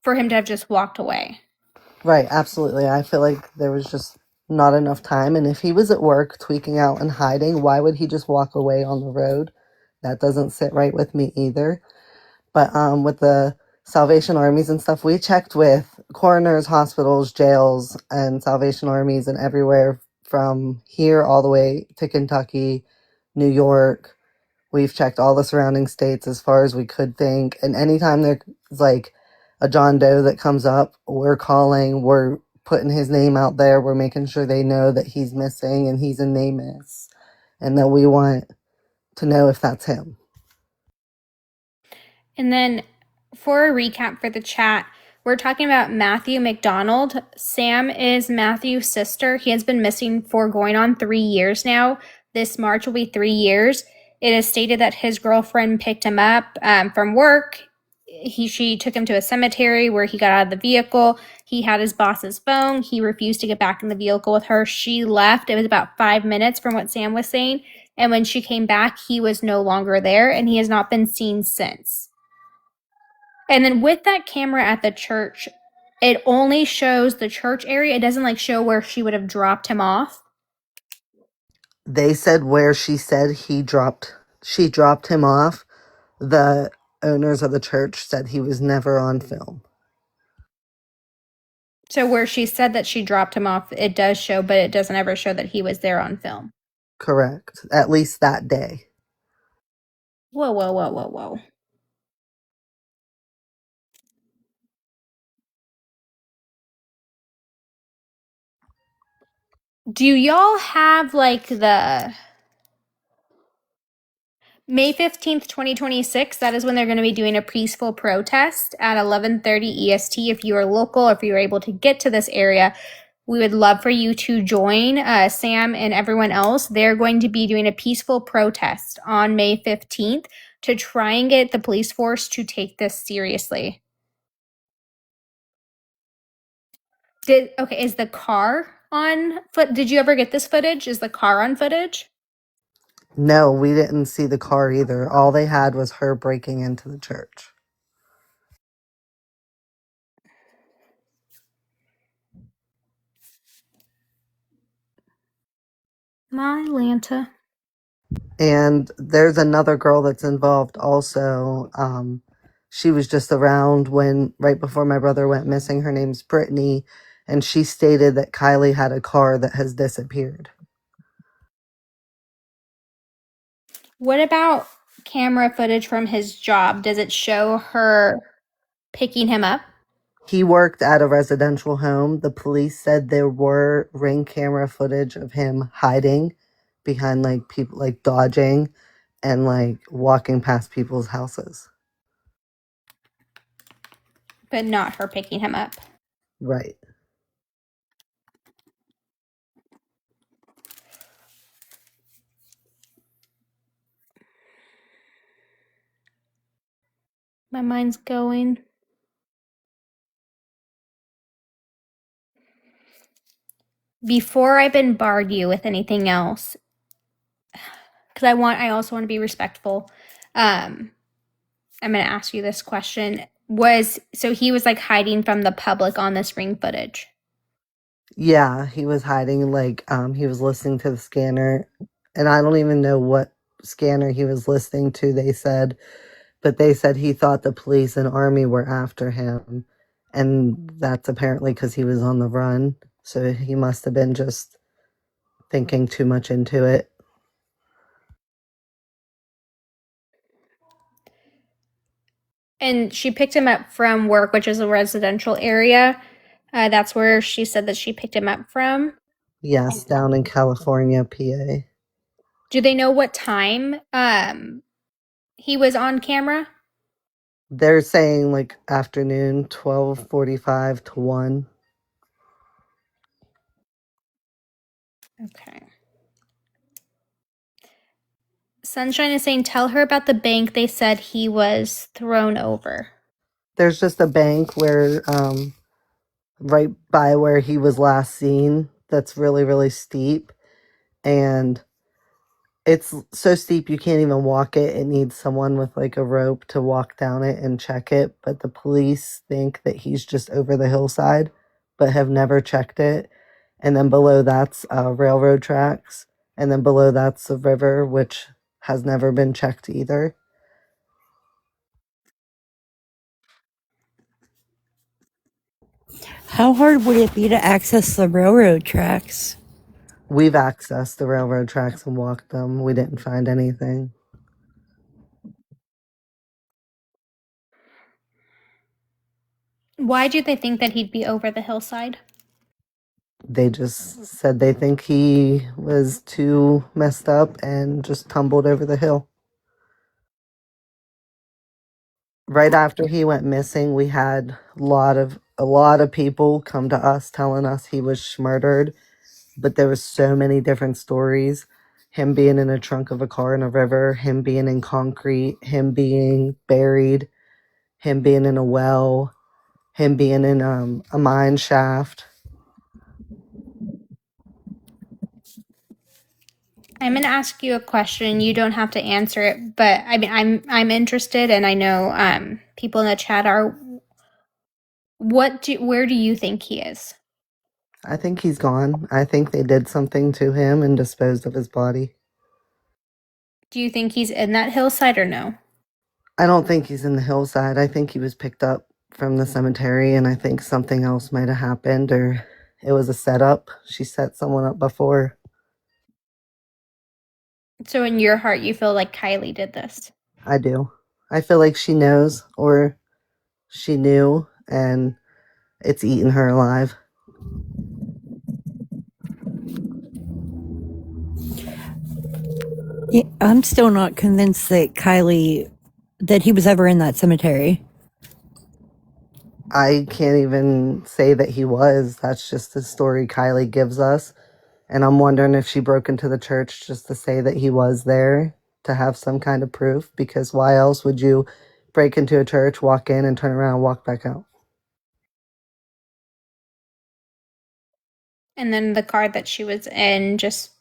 for him to have just walked away. Right, absolutely. I feel like there was just not enough time. And if he was at work tweaking out and hiding, why would he just walk away on the road? That doesn't sit right with me either. But with the Salvation Armies and stuff, we checked with coroners, hospitals, jails, and Salvation Armies and everywhere from here all the way to Kentucky, New York. We've checked all the surrounding states as far as we could think. And anytime there's like a John Doe that comes up, we're calling, we're putting his name out there, we're making sure they know that he's missing and he's in NamUs and that we want to know if that's him. And then for a recap for the chat, we're talking about Matthew McDonald. Sam is Matthew's sister. He has been missing for going on 3 years now. This March will be 3 years. It is stated that his girlfriend picked him up from work. She took him to a cemetery where he got out of the vehicle. He had his boss's phone. He refused to get back in the vehicle with her. She left. It was about 5 minutes from what Sam was saying. And when she came back, he was no longer there, and he has not been seen since. And then with that camera at the church, it only shows the church area. It doesn't like show where she would have dropped him off. They said where she said she dropped him off. The owners of the church said he was never on film. So where she said that she dropped him off, it does show, but it doesn't ever show that he was there on film. Correct. At least that day. Whoa, whoa, whoa, whoa, whoa. Do y'all have like the May 15th, 2026? That is when they're going to be doing a peaceful protest at 11:30 EST. If you are local, if you're able to get to this area, we would love for you to join Sam and everyone else. They're going to be doing a peaceful protest on May 15th to try and get the police force to take this seriously. Is the car on foot? Did you ever get this footage? Is the car on footage? No, we didn't see the car either. All they had was her breaking into the church. My Lanta. And there's another girl that's involved also. She was just around when, right before my brother went missing. Her name's Brittany. And she stated that Kylie had a car that has disappeared. What about camera footage from his job? Does it show her picking him up? He worked at a residential home. The police said there were ring camera footage of him hiding behind like people, like dodging and like walking past people's houses. But not her picking him up. Right. My mind's going. Before I bombard you with anything else, because I also want to be respectful. I'm going to ask you this question. So he was like hiding from the public on this ring footage? Yeah, he was hiding, like, he was listening to the scanner, and I don't even know what scanner he was listening to, they said, but they said he thought the police and army were after him, and that's apparently because he was on the run, so he must have been just thinking too much into it. And she picked him up from work, which is a residential area. That's where she said that she picked him up from. Yes, down in California, PA. Do they know what time he was on camera? They're saying like afternoon, 12:45 to 1. Okay. Sunshine is saying, tell her about the bank they said he was thrown over. There's just a bank where right by where he was last seen that's really, really steep, and it's so steep you can't even walk it. It needs someone with like a rope to walk down it and check it, but the police think that he's just over the hillside but have never checked it. And then below that's railroad tracks, and then below that's a river which has never been checked either. How hard would it be to access the railroad tracks? We've accessed the railroad tracks and walked them. We didn't find anything. Why do they think that he'd be over the hillside? They just said they think he was too messed up and just tumbled over the hill. Right after he went missing, we had a lot of people come to us telling us he was murdered, but there was so many different stories. Him being in a trunk of a car in a river, him being in concrete, him being buried, him being in a well, him being in a mine shaft. I'm going to ask you a question. You don't have to answer it, but I mean, I'm interested, and I know people in the chat are. Where do you think he is? I think he's gone. I think they did something to him and disposed of his body. Do you think he's in that hillside or no? I don't think he's in the hillside. I think he was picked up from the cemetery, and I think something else might have happened, or it was a setup. She set someone up before. So in your heart, you feel like Kylie did this? I do. I feel like she knows, or she knew, and it's eaten her alive. Yeah, I'm still not convinced that that he was ever in that cemetery. I can't even say that he was. That's just the story Kylie gives us. And I'm wondering if she broke into the church just to say that he was there to have some kind of proof, because why else would you break into a church, walk in, and turn around and walk back out? And then the car that she was in just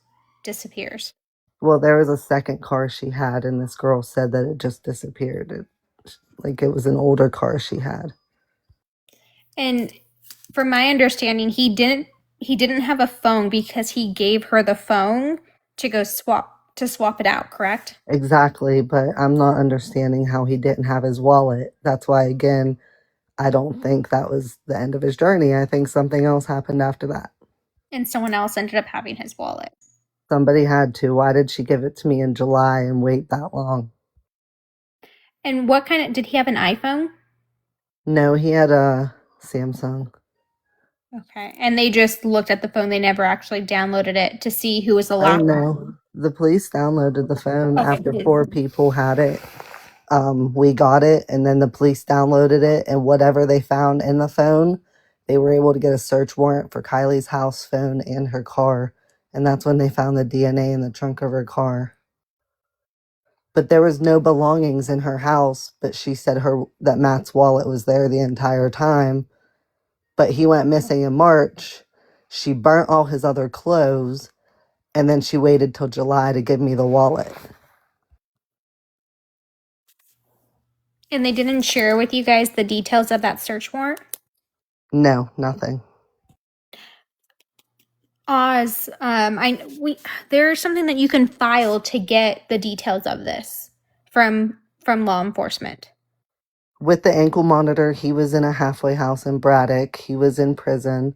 disappears. Well, there was a second car she had, and this girl said that it just disappeared. Like it was an older car she had. And from my understanding, he didn't have a phone because he gave her the phone to go swap it out, correct? Exactly, but I'm not understanding how he didn't have his wallet. That's why, again, I don't think that was the end of his journey. I think something else happened after that. And someone else ended up having his wallet. Somebody had to. Why did she give it to me in July and wait that long? And did he have an iPhone? No, he had a Samsung. Okay. And they just looked at the phone. They never actually downloaded it to see who was the Oh last. no, the police downloaded the phone Okay. after 4 people had it. We got it, and then the police downloaded it, and whatever they found in the phone, they were able to get a search warrant for Kylie's house phone and her car, and that's when they found the DNA in the trunk of her car. But there was no belongings in her house, but she said that Matt's wallet was there the entire time. But he went missing in March. She burnt all his other clothes, and then she waited till July to give me the wallet. And they didn't share with you guys the details of that search warrant? No, nothing. Oz, there's something that you can file to get the details of this from law enforcement. With the ankle monitor, he was in a halfway house in Braddock. He was in prison,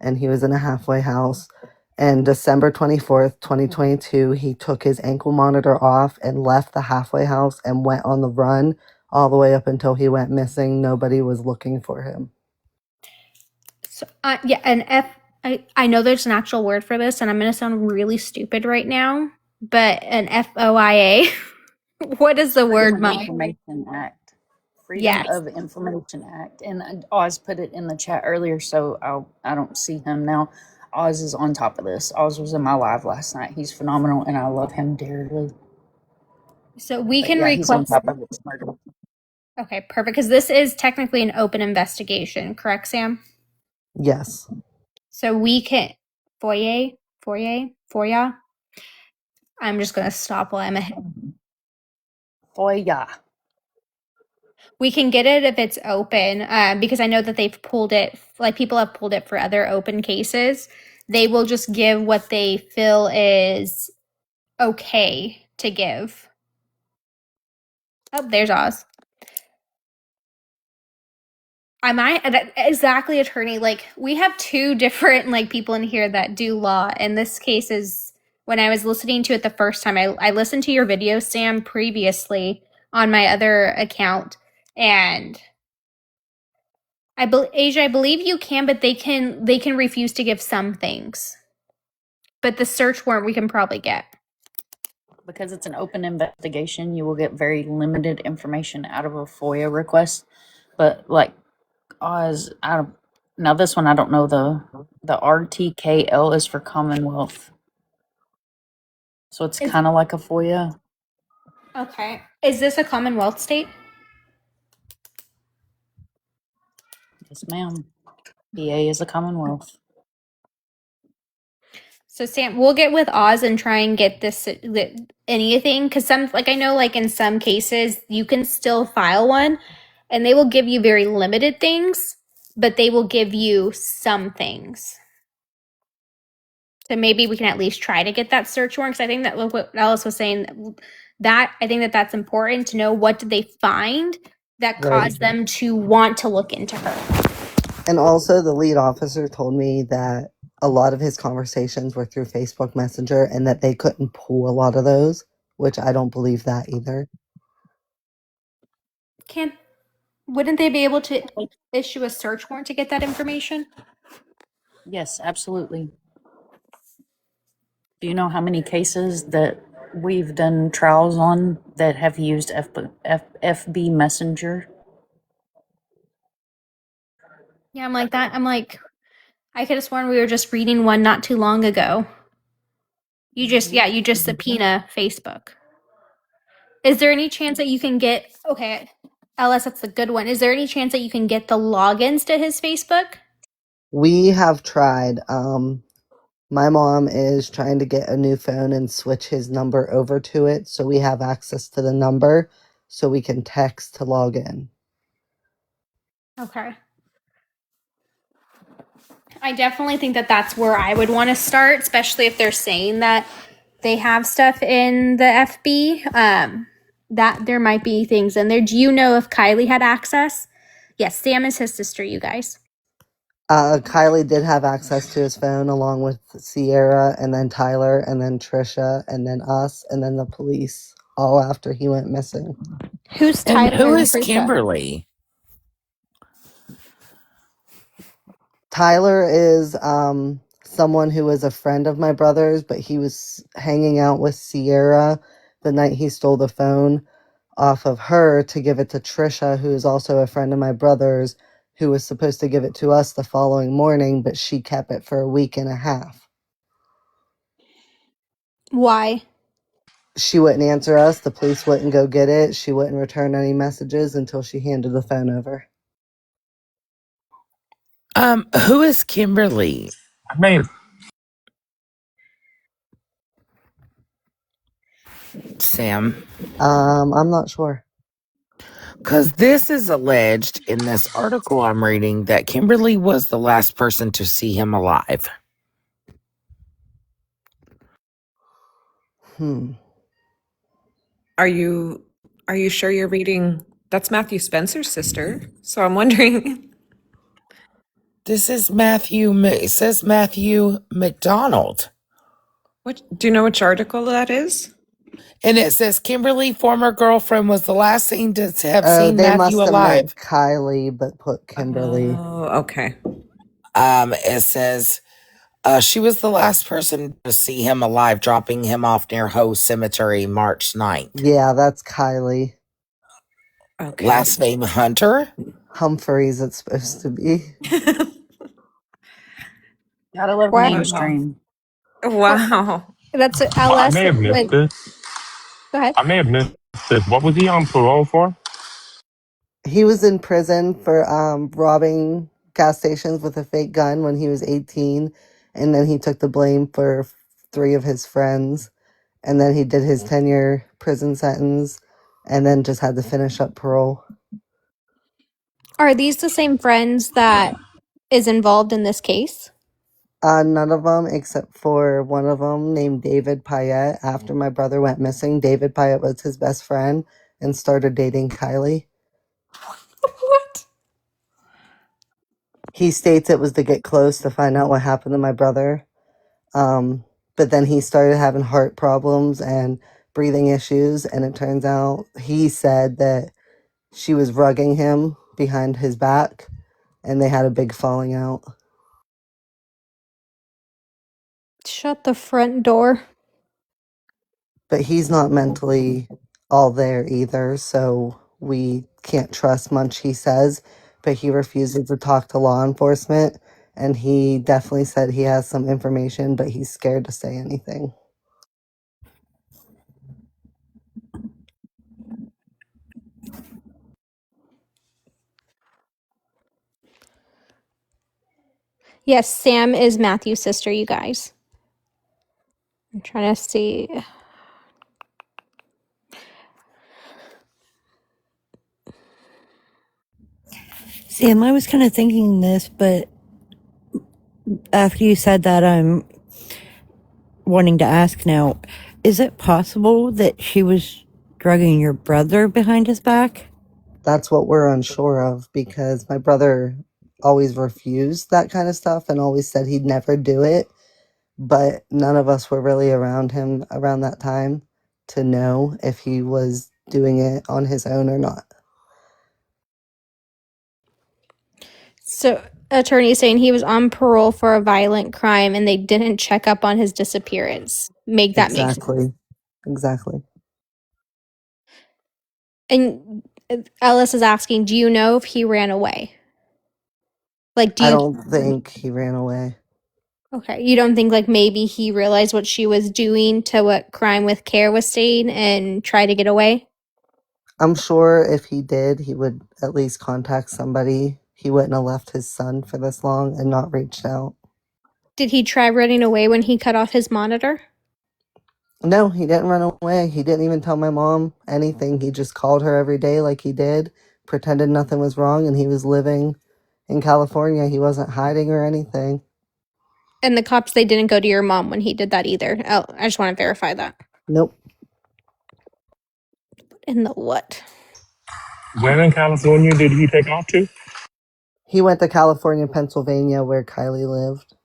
and he was in a halfway house. And December 24th, 2022, he took his ankle monitor off and left the halfway house and went on the run all the way up until he went missing. Nobody was looking for him. So, yeah, I know there's an actual word for this, and I'm going to sound really stupid right now, but an FOIA. What is the word, Mom? Information Act. Freedom Yes. of Information Act. And Oz put it in the chat earlier, so I don't see him now. Oz is on top of this. Oz was in my live last night. He's phenomenal, and I love him dearly. So we But can yeah, he's on request. top of this murder. Okay, perfect. Because this is technically an open investigation, correct, Sam? Yes. So we can FOIA. I'm just going to stop while I'm ahead. FOIA. We can get it if it's open, because I know that they've pulled it, like people have pulled it for other open cases. They will just give what they feel is okay to give. Oh, there's Oz. Exactly, attorney. Like, we have two different like people in here that do law, and this case is when I was listening to it the first time. I listened to your video, Sam, previously on my other account, and Asia, I believe you can, but they can refuse to give some things. But the search warrant we can probably get. Because it's an open investigation, you will get very limited information out of a FOIA request. But like Oz, now this one I don't know. The RTKL is for Commonwealth, so it's kind of like a FOIA. Okay. Is this a Commonwealth state? Yes, ma'am. PA is a Commonwealth. So Sam, we'll get with Oz and try and get this anything, because some, like, I know, like in some cases you can still file one, and they will give you very limited things, but they will give you some things. So maybe we can at least try to get that search warrant, because I think that what Alice was saying, that I think that that's important to know. What did they find that caused them to want to look into her? And also, the lead officer told me that a lot of his conversations were through Facebook Messenger and that they couldn't pull a lot of those, which I don't believe that either. Wouldn't they be able to issue a search warrant to get that information? Yes, absolutely. Do you know how many cases that we've done trials on that have used FB Messenger? Yeah, I'm like that. I'm like, I could have sworn we were just reading one not too long ago. You just subpoena Facebook. Is there any chance that you can get, okay, Ellis, that's a good one. Is there any chance that you can get the logins to his Facebook? We have tried. My mom is trying to get a new phone and switch his number over to it so we have access to the number so we can text to log in. Okay. I definitely think that that's where I would want to start, especially if they're saying that they have stuff in the FB. That there might be things in there. Do you know if Kylie had access? Yes, Sam is his sister, you guys. Kylie did have access to his phone along with Sierra and then Tyler and then Trisha and then us and then the police, all after he went missing. Who's Tyler? And who is Kimberly? Tyler is someone who was a friend of my brother's, but he was hanging out with Sierra the night he stole the phone off of her to give it to Trisha, who is also a friend of my brother's, who was supposed to give it to us the following morning, but she kept it for a week and a half. Why? She wouldn't answer us. The police wouldn't go get it. She wouldn't return any messages until she handed the phone over. Who is Kimberly? I may Sam? I'm not sure. Because this is alleged in this article I'm reading that Kimberly was the last person to see him alive. Are you sure you're reading? That's Matthew Spencer's sister. So I'm wondering. This is it says Matthew McDonald. Do you know which article that is? And it says Kimberly, former girlfriend, was the last seen to have Oh, seen they Matthew must have meant alive. Kylie, but put Kimberly. Oh, okay. It says she was the last person to see him alive, dropping him off near Hoe Cemetery March 9th. Yeah, that's Kylie. Okay. Last name Hunter? Humphreys, it's supposed to be. Gotta love Wow. mainstream. Wow. That's I LS. may have missed this. Go ahead. I may have missed this. What was he on parole for? He was in prison for robbing gas stations with a fake gun when he was 18, and then he took the blame for 3 of his friends, and then he did his 10-year prison sentence, and then just had to finish up parole. Are these the same friends that is involved in this case? None of them except for one of them named David Payette. After my brother went missing, David Payette was his best friend and started dating Kylie. What? He states it was to get close to find out what happened to my brother. But then he started having heart problems and breathing issues, and it turns out he said that she was rugging him behind his back, and they had a big falling out. Shut the front door. But he's not mentally all there either, so we can't trust much he says. But he refuses to talk to law enforcement, and he definitely said he has some information, but he's scared to say anything. Yes, Sam is Matthew's sister, you guys. I'm trying to see. Sam, I was kind of thinking this, but after you said that, I'm wanting to ask now, is it possible that she was drugging your brother behind his back? That's what we're unsure of, because my brother always refused that kind of stuff and always said he'd never do it. But none of us were really around him around that time to know if he was doing it on his own or not. So, attorney is saying he was on parole for a violent crime and they didn't check up on his disappearance. Make sense. Exactly. And Ellis is asking, do you know if he ran away? Like, I don't think he ran away. Okay, you don't think like maybe he realized what she was doing to what Crime with Care was saying and try to get away? I'm sure if he did, he would at least contact somebody. He wouldn't have left his son for this long and not reached out. Did he try running away when he cut off his monitor? No, he didn't run away. He didn't even tell my mom anything. He just called her every day like he did, pretended nothing was wrong, and he was living in California. He wasn't hiding or anything. And the cops, they didn't go to your mom when he did that either. Oh, I just want to verify that. Nope. In the what? Where in California did he take off to? He went to California, Pennsylvania, where Kylie lived.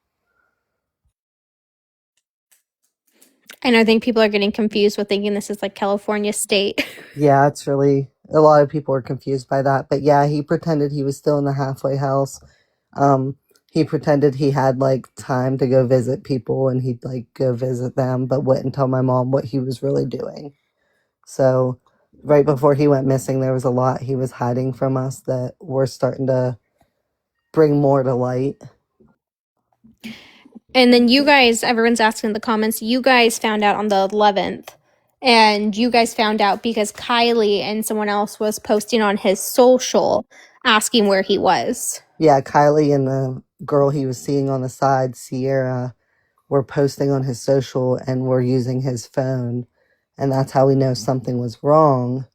And I think people are getting confused with thinking this is like California state. Yeah, it's really, a lot of people are confused by that. But yeah, he pretended he was still in the halfway house. He pretended he had like time to go visit people and he'd like go visit them, but wouldn't tell my mom what he was really doing. So right before he went missing, there was a lot he was hiding from us that we're starting to bring more to light. And then you guys, everyone's asking in the comments, you guys found out on the 11th. And you guys found out because Kylie and someone else was posting on his social asking where he was. Yeah, Kylie and the girl he was seeing on the side, Sierra, were posting on his social and were using his phone. And that's how we know something was wrong.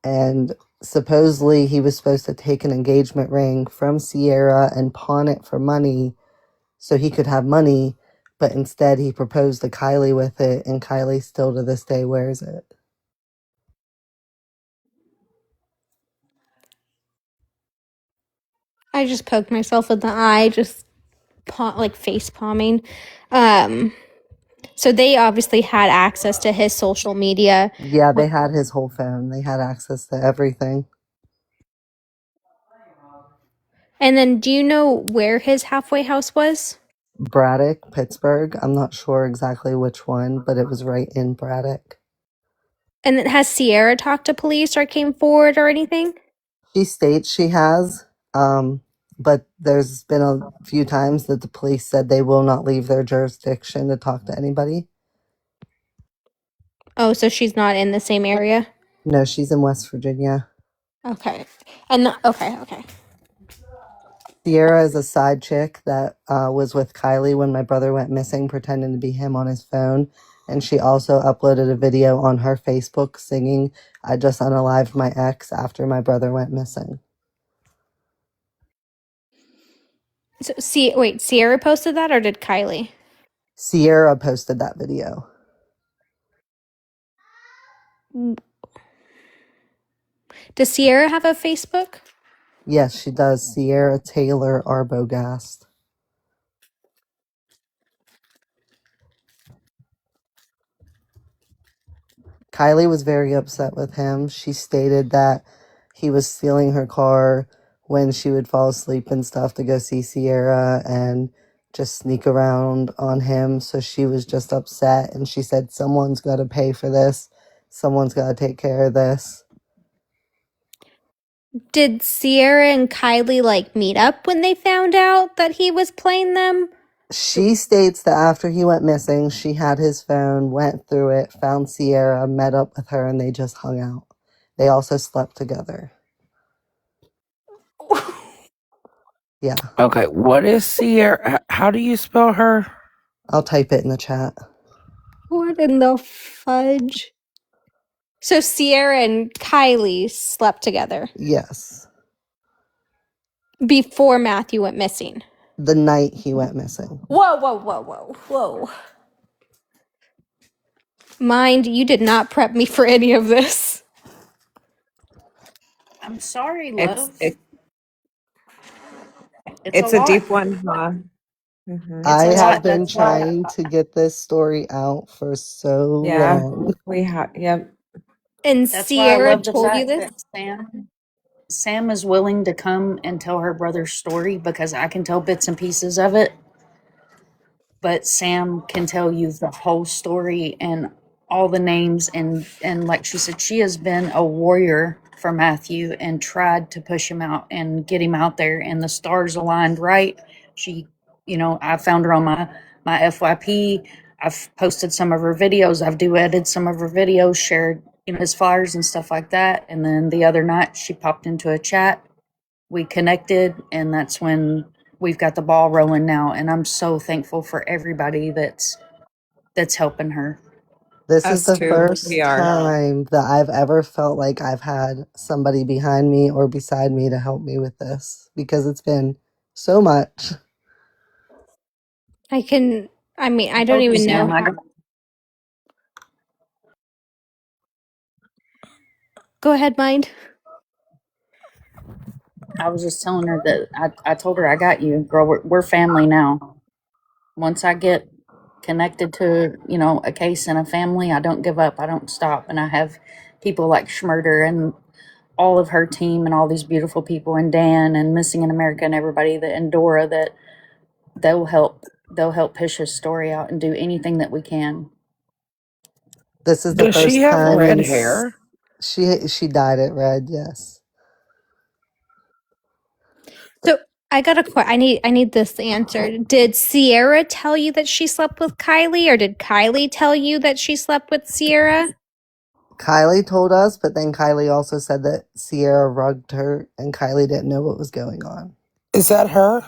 And supposedly he was supposed to take an engagement ring from Sierra and pawn it for money so he could have money, but instead he proposed to Kylie with it, and Kylie still to this day wears it. I just poked myself in the eye, just like face palming. So they obviously had access to his social media. Yeah, they had his whole phone. They had access to everything. And then do you know where his halfway house was? Braddock, Pittsburgh. I'm not sure exactly which one, but it was right in Braddock. And then has Sierra talked to police or came forward or anything? She states she has, but there's been a few times that the police said they will not leave their jurisdiction to talk to anybody. Oh, so she's not in the same area? No, she's in West Virginia. Okay. And okay. Sierra is a side chick that was with Kylie when my brother went missing, pretending to be him on his phone. And she also uploaded a video on her Facebook singing, "I just unalived my ex" after my brother went missing. So Sierra posted that or did Kylie? Sierra posted that video. Does Sierra have a Facebook? Yes, she does. Sierra Taylor Arbogast. Kylie was very upset with him. She stated that he was stealing her car when she would fall asleep and stuff to go see Sierra and just sneak around on him. So she was just upset and she said, someone's got to pay for this. Someone's got to take care of this. Did Sierra and Kylie like meet up when they found out that he was playing them? She states that after he went missing, she had his phone, went through it, found Sierra, met up with her, and they just hung out. They also slept together. Yeah. Okay, what is Sierra? How do you spell her? I'll type it in the chat. What in the fudge? So Sierra and Kylie slept together Yes. before Matthew went missing. The night he went missing. Whoa. Mind, you did not prep me for any of this. I'm sorry, It's love. it, It's a lot. deep one, huh? Mm-hmm. I a have lot, been that's why- trying to get this story out for so Yeah, long. we have. Yep. And That's why I Sierra love the told you fact this? that Sam is willing to come and tell her brother's story because I can tell bits and pieces of it, but Sam can tell you the whole story and all the names, and like she said, she has been a warrior for Matthew and tried to push him out and get him out there, and the stars aligned right. She, I found her on my FYP. I've posted some of her videos. I've duetted some of her videos, shared his flyers and stuff like that. And then the other night she popped into a chat. We connected, and that's when we've got the ball rolling now. And I'm so thankful for everybody that's helping her. This is Us the too. first We are. time that I've ever felt like I've had somebody behind me or beside me to help me with this because it's been so much. I don't Told you, even know Sam, how. Go ahead, Mind. I was just telling her that I told her I got you, girl. We're family now. Once I get connected to a case and a family, I don't give up. I don't stop, and I have people like Schmurder and all of her team and all these beautiful people, and Dan and Missing in America and everybody that and Dora, that they'll help push his story out and do anything that we can. This is the Does she first have time red hair? she dyed it red. Yes. So I got I need this answered. Did Sierra tell you that she slept with Kylie, or did Kylie tell you that she slept with Sierra? Kylie told us, but then Kylie also said that Sierra rugged her, and Kylie didn't know what was going on. Is that her?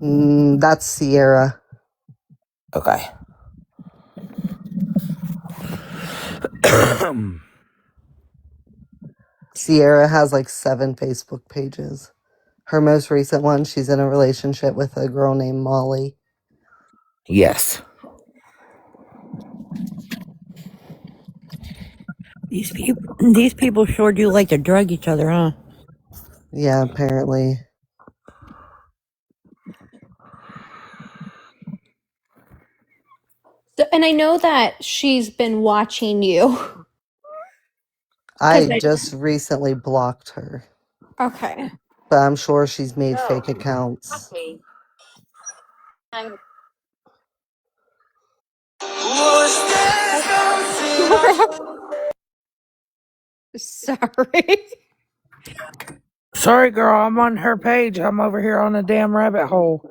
That's Sierra. Okay. Sierra has like 7 Facebook pages. Her most recent one, she's in a relationship with a girl named Molly. Yes. These people sure do like to drug each other, huh? Yeah, apparently. And I know that she's been watching you. I just recently blocked her, Okay. but I'm sure she's made fake accounts. Sorry. Sorry, girl. I'm on her page. I'm over here on a damn rabbit hole.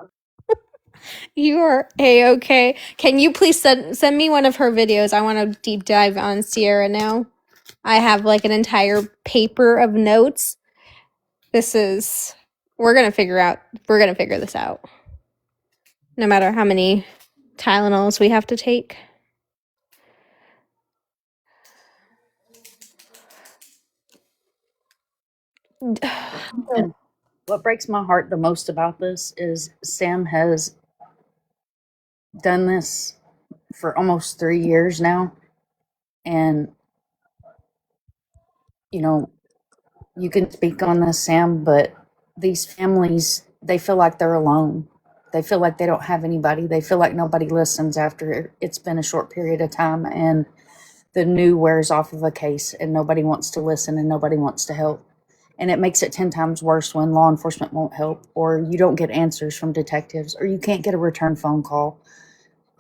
You are A-okay. Can you please send me one of her videos? I want to deep dive on Sierra now. I have like an entire paper of notes. We're going to figure this out. No matter how many Tylenols we have to take. And what breaks my heart the most about this is Sam has done this for almost 3 years now. And, you know, you can speak on this, Sam, but these families, they feel like they're alone. They feel like they don't have anybody. They feel like nobody listens after it's been a short period of time and the new wears off of a case and nobody wants to listen and nobody wants to help. And it makes it 10 times worse when law enforcement won't help, or you don't get answers from detectives, or you can't get a return phone call.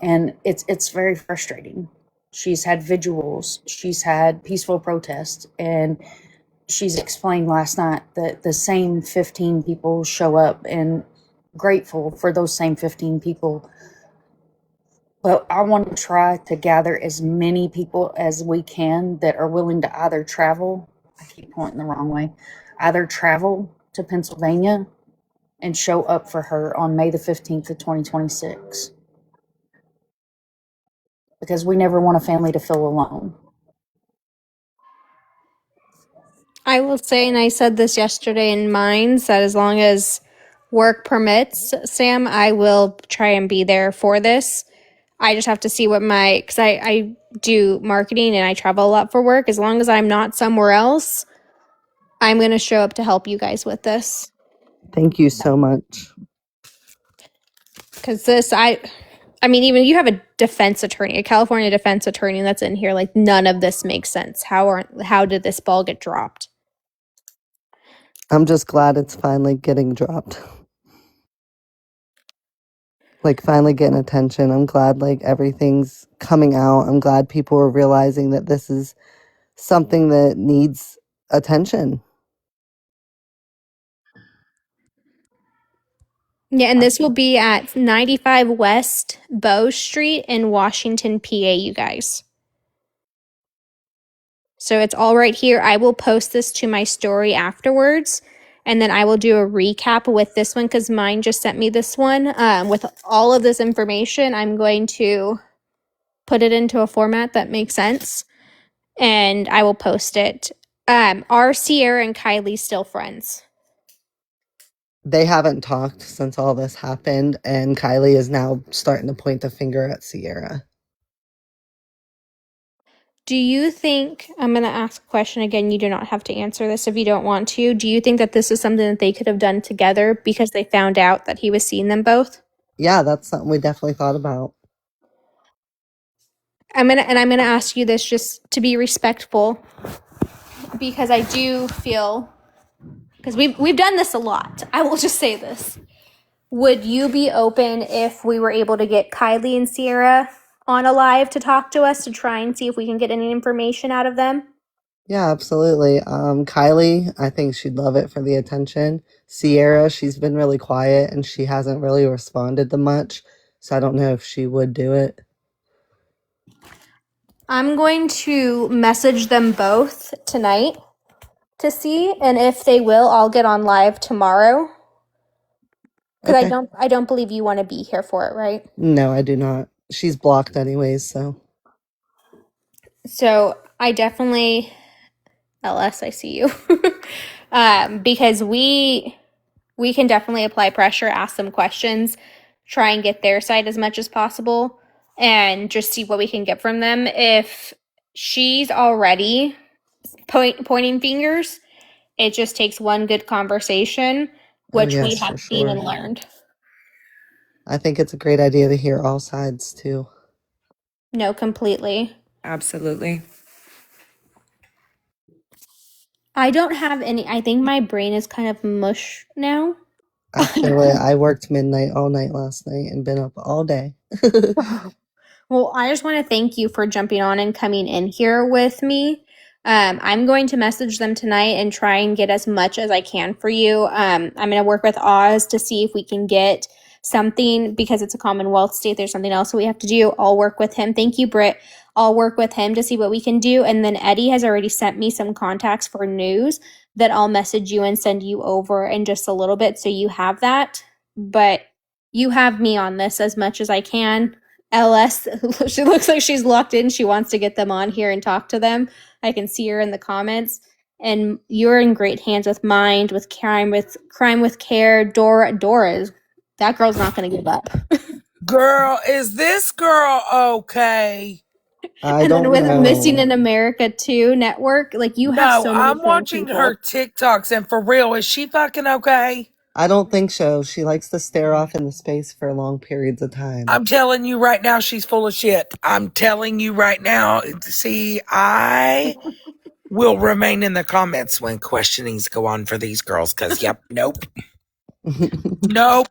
And it's very frustrating. She's had vigils, she's had peaceful protests, and she's explained last night that the same 15 people show up, and grateful for those same 15 people. But I want to try to gather as many people as we can that are willing to either travel, I keep pointing the wrong way, either travel to Pennsylvania and show up for her on May the 15th of 2026. Because we never want a family to feel alone. I will say, and I said this yesterday in Minds, that as long as work permits, Sam, I will try and be there for this. I just have to see because I do marketing and I travel a lot for work. As long as I'm not somewhere else, I'm going to show up to help you guys with this. Thank you so much. Because I mean, even you have a defense attorney, a California defense attorney that's in here. Like, none of this makes sense. How did this ball get dropped? I'm just glad it's finally getting dropped. Like, finally getting attention. I'm glad, like, everything's coming out. I'm glad people are realizing that this is something that needs attention. Yeah, and this will be at 95 West Bow Street in Washington, PA, you guys. So it's all right here. I will post this to my story afterwards, and then I will do a recap with this one because mine just sent me this one with all of this information. I'm going to put it into a format that makes sense, and I will post it. Are Sierra and Kylie still friends? They haven't talked since all this happened, and Kylie is now starting to point the finger at Sierra. Do you think, I'm going to ask a question again, you do not have to answer this if you don't want to. Do you think that this is something that they could have done together because they found out that he was seeing them both? Yeah, that's something we definitely thought about. I'm gonna ask you this just to be respectful, because I do feel, because we've done this a lot. I will just say this. Would you be open if we were able to get Kylie and Sierra on a live to talk to us to try and see if we can get any information out of them? Yeah, absolutely. Kylie, I think she'd love it for the attention. Sierra, she's been really quiet and she hasn't really responded to much, so I don't know if she would do it. I'm going to message them both tonight to see, and if they will, I'll get on live tomorrow. Because Okay. I don't believe you want to be here for it, right? No, I do not. She's blocked anyways, so. So I definitely, LS, I see you. Because we can definitely apply pressure, ask them questions, try and get their side as much as possible, and just see what we can get from them. If she's already pointing fingers, it just takes one good conversation, Oh, which we yes, for have seen and sure. learned. I think it's a great idea to hear all sides too. No, completely. Absolutely. I don't have any, I think my brain is kind of mush now. I feel it. I worked midnight all night last night and been up all day. Well, I just want to thank you for jumping on and coming in here with me. I'm going to message them tonight and try and get as much as I can for you. I'm going to work with Oz to see if we can get something, because it's a Commonwealth state. There's something else that we have to do. I'll work with him. Thank you, Britt. I'll work with him to see what we can do. And then Eddie has already sent me some contacts for news that I'll message you and send you over in just a little bit, so you have that. But you have me on this as much as I can. LS, she looks like she's locked in. She wants to get them on here and talk to them. I can see her in the comments. And you're in great hands with Mind, with Crime with Care. Dora's, that girl's not going to give up. Girl, is this girl okay? I And then don't with Missing know. in America 2 network, like, you have No, so many I'm great watching people. her TikToks, and for real, is she fucking okay? I don't think so. She likes to stare off into space for long periods of time. I'm telling you right now, she's full of shit. I'm telling you right now. See, I will remain in the comments when questionings go on for these girls, because, yep, nope, nope,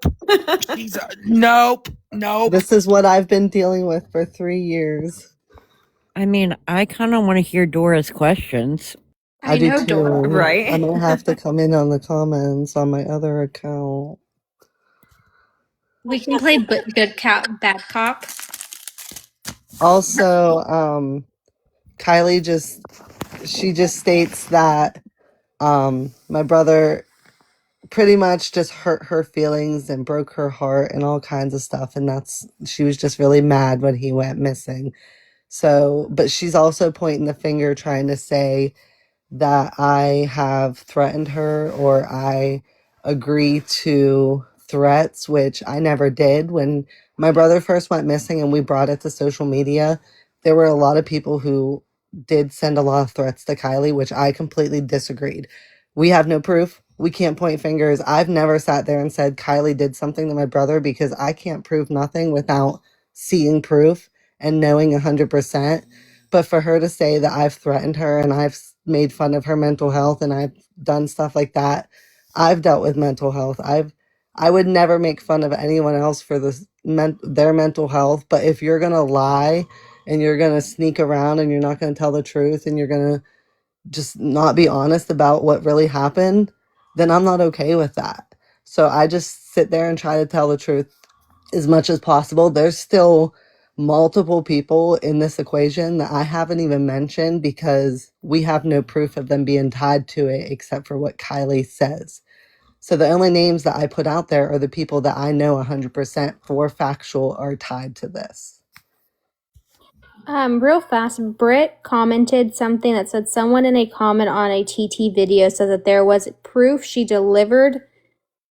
nope. This is what I've been dealing with for 3 years. I mean, I kind of want to hear Dora's questions. I I do know, Dora. too. Right? I'm gonna have to come in on the comments on my other account. We can play good cop, bad cop. Also, Kylie just states that my brother pretty much just hurt her feelings and broke her heart and all kinds of stuff, and she was just really mad when he went missing. So, but she's also pointing the finger trying to say that I have threatened her or I agree to threats, which I never did. When my brother first went missing and we brought it to social media, there were a lot of people who did send a lot of threats to Kylie, which I completely disagreed. We have no proof. We can't point fingers. I've never sat there and said Kylie did something to my brother, because I can't prove nothing without seeing proof and knowing 100%. But for her to say that I've threatened her and I've made fun of her mental health and I've done stuff like that, I've dealt with mental health. I would never make fun of anyone else for their mental health. But if you're gonna lie and you're gonna sneak around and you're not gonna tell the truth and you're gonna just not be honest about what really happened, then I'm not okay with that. So I just sit there and try to tell the truth as much as possible. There's still multiple people in this equation that I haven't even mentioned because we have no proof of them being tied to it except for what Kylie says. So the only names that I put out there are the people that I know 100% for factual are tied to this. Real fast, Britt commented something that said someone in a comment on a TT video said that there was proof she delivered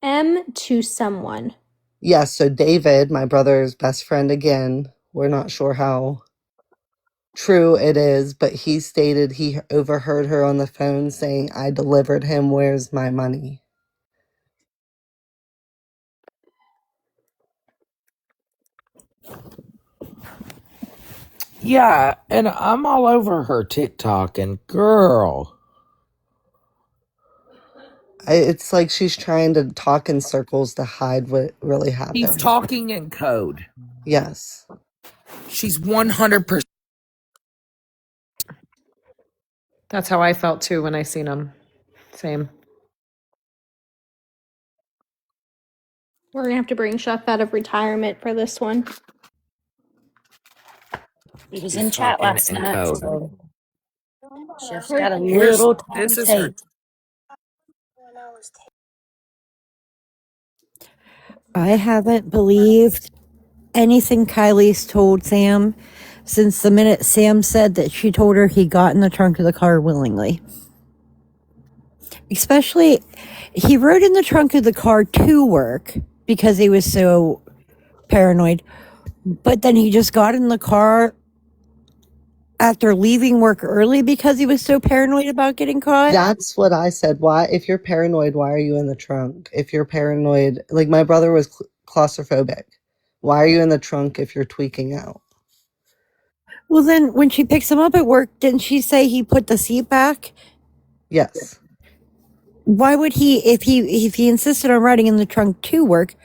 M to someone. Yes, so David, my brother's best friend again, we're not sure how true it is, but he stated he overheard her on the phone saying, "I delivered him, where's my money?" Yeah, and I'm all over her TikTok, and girl, It's like she's trying to talk in circles to hide what really he's happened. talking in code. Yes. She's 100%. That's how I felt too when I seen him. Same. We're gonna have to bring Chef out of retirement for this one. He was She's in chat talking last in night, code. so Chef's We're- got a little This tiny is her. tape. I haven't believed anything Kylie's told Sam since the minute Sam said that she told her he got in the trunk of the car willingly. Especially, he rode in the trunk of the car to work because he was so paranoid. But then he just got in the car after leaving work early because he was so paranoid about getting caught. That's what I said. Why, if you're paranoid, why are you in the trunk? If you're paranoid, like my brother was claustrophobic. Why are you in the trunk if you're tweaking out? Well, then when she picks him up at work, didn't she say he put the seat back? Yes. Why would he, if he insisted on riding in the trunk to work,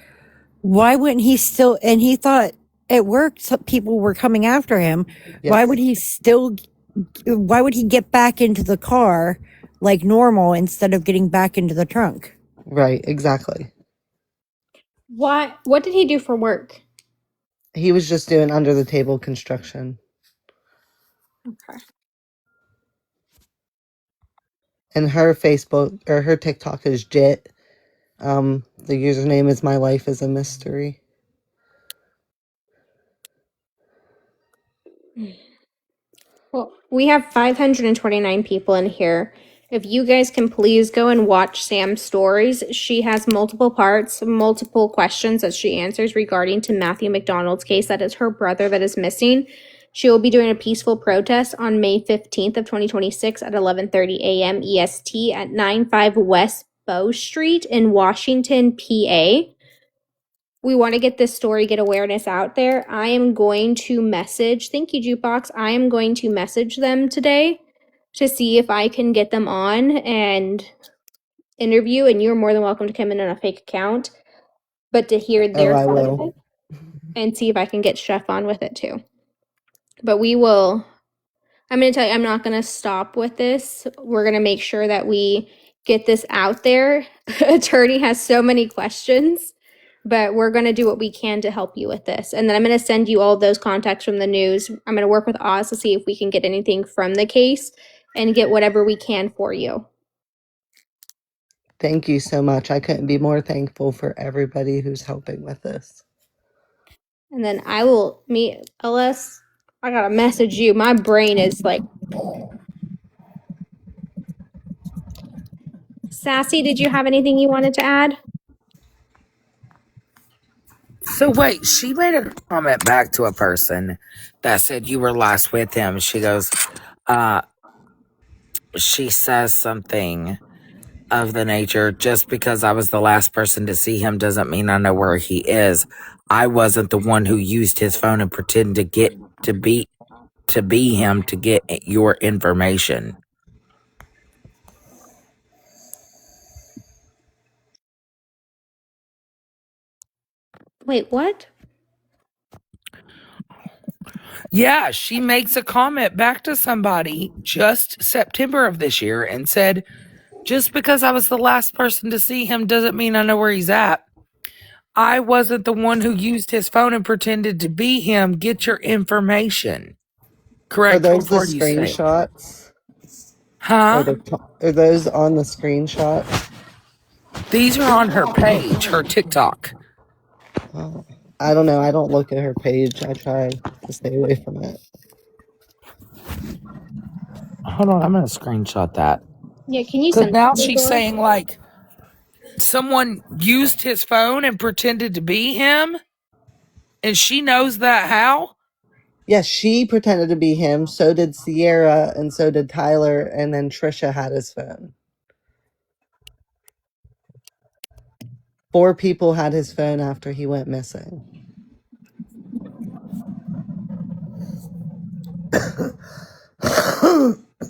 why wouldn't he still, and he thought at work some people were coming after him, why Yes. would he still, why would he get back into the car like normal instead of getting back into the trunk? Right, exactly. What did he do for work? He was just doing under the table construction. Okay. And her Facebook or her TikTok is Jit. The username is My Life is a Mystery. Well, we have 529 people in here. If you guys can please go and watch Sam's stories, she has multiple parts, multiple questions that she answers regarding to Matthew McDonald's case. That is her brother that is missing. She will be doing a peaceful protest on May 15th of 2026 at 11:30 a.m. EST at 95 West Bow Street in Washington, PA. We want to get this story, get awareness out there. I am going to message, thank you, Jukebox. I am going to message them today to see if I can get them on and interview. And you're more than welcome to come in on a fake account, but to hear Oh, their I side of will. it and see if I can get Chef on with it too. But we will, I'm going to tell you, I'm not going to stop with this. We're going to make sure that we get this out there. Attorney has so many questions, but we're going to do what we can to help you with this. And then I'm going to send you all those contacts from the news. I'm going to work with Oz to see if we can get anything from the case and get whatever we can for you. Thank you so much. I couldn't be more thankful for everybody who's helping with this. And then I will meet Ellis. I got to message you. My brain is like, Sassy, did you have anything you wanted to add? So wait, she made a comment back to a person that said you were last with him. She goes, uh, she says something of the nature, just because I was the last person to see him doesn't mean I know where he is. I wasn't the one who used his phone and pretended to get to be him to get your information. Wait, what? Yeah, she makes a comment back to somebody just September of this year and said, just because I was the last person to see him doesn't mean I know where he's at. I wasn't the one who used his phone and pretended to be him. Get your information. Are Correct. those the Before you say, screenshots? huh? Are those on the screenshot? These are on her page, her TikTok. Oh, I don't know. I don't look at her page. I try to stay away from it. Hold on, I'm going to screenshot that. Yeah, can you Because send now that to she's us? saying, like, someone used his phone and pretended to be him. And she knows that how? Yes, she pretended to be him. So did Sierra, and so did Tyler, and then Trisha had his phone. 4 people had his phone after he went missing.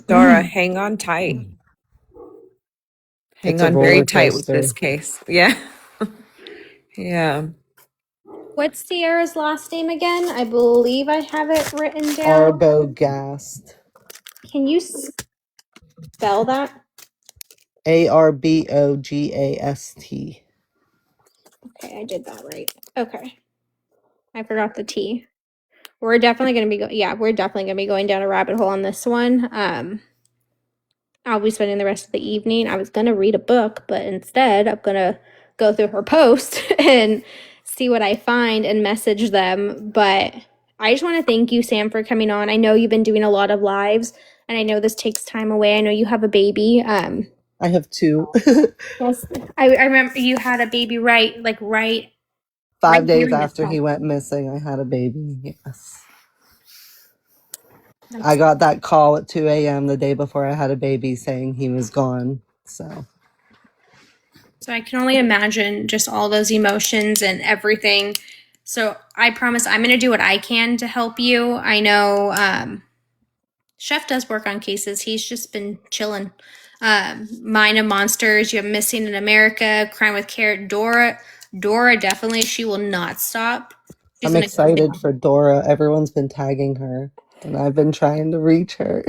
Dora, hang on tight. Hang It's a on very roller tight with coaster. this case. Yeah. Yeah. What's Sierra's last name again? I believe I have it written down. Arbogast. Can you spell that? Arbogast. Okay, I did that right. Okay. I forgot the T. We're definitely going to be we're definitely going to be going down a rabbit hole on this one. I'll be spending the rest of the evening. I was going to read a book, but instead I'm going to go through her post and see what I find and message them. But I just want to thank you, Sam, for coming on. I know you've been doing a lot of lives, and I know this takes time away. I know you have a baby. I have 2. I remember you had a baby right 5 days during this after time. he went missing, I had a baby. Yes. I got that call at 2 a.m. the day before I had a baby saying he was gone. So I can only imagine just all those emotions and everything. So I promise I'm going to do what I can to help you. I know Chef does work on cases. He's just been chilling. Mind of Monsters, you have Missing in America, Crime with Carrot, Dora definitely, she will not stop. She's I'm excited for Dora. Everyone's been tagging her, and I've been trying to reach her.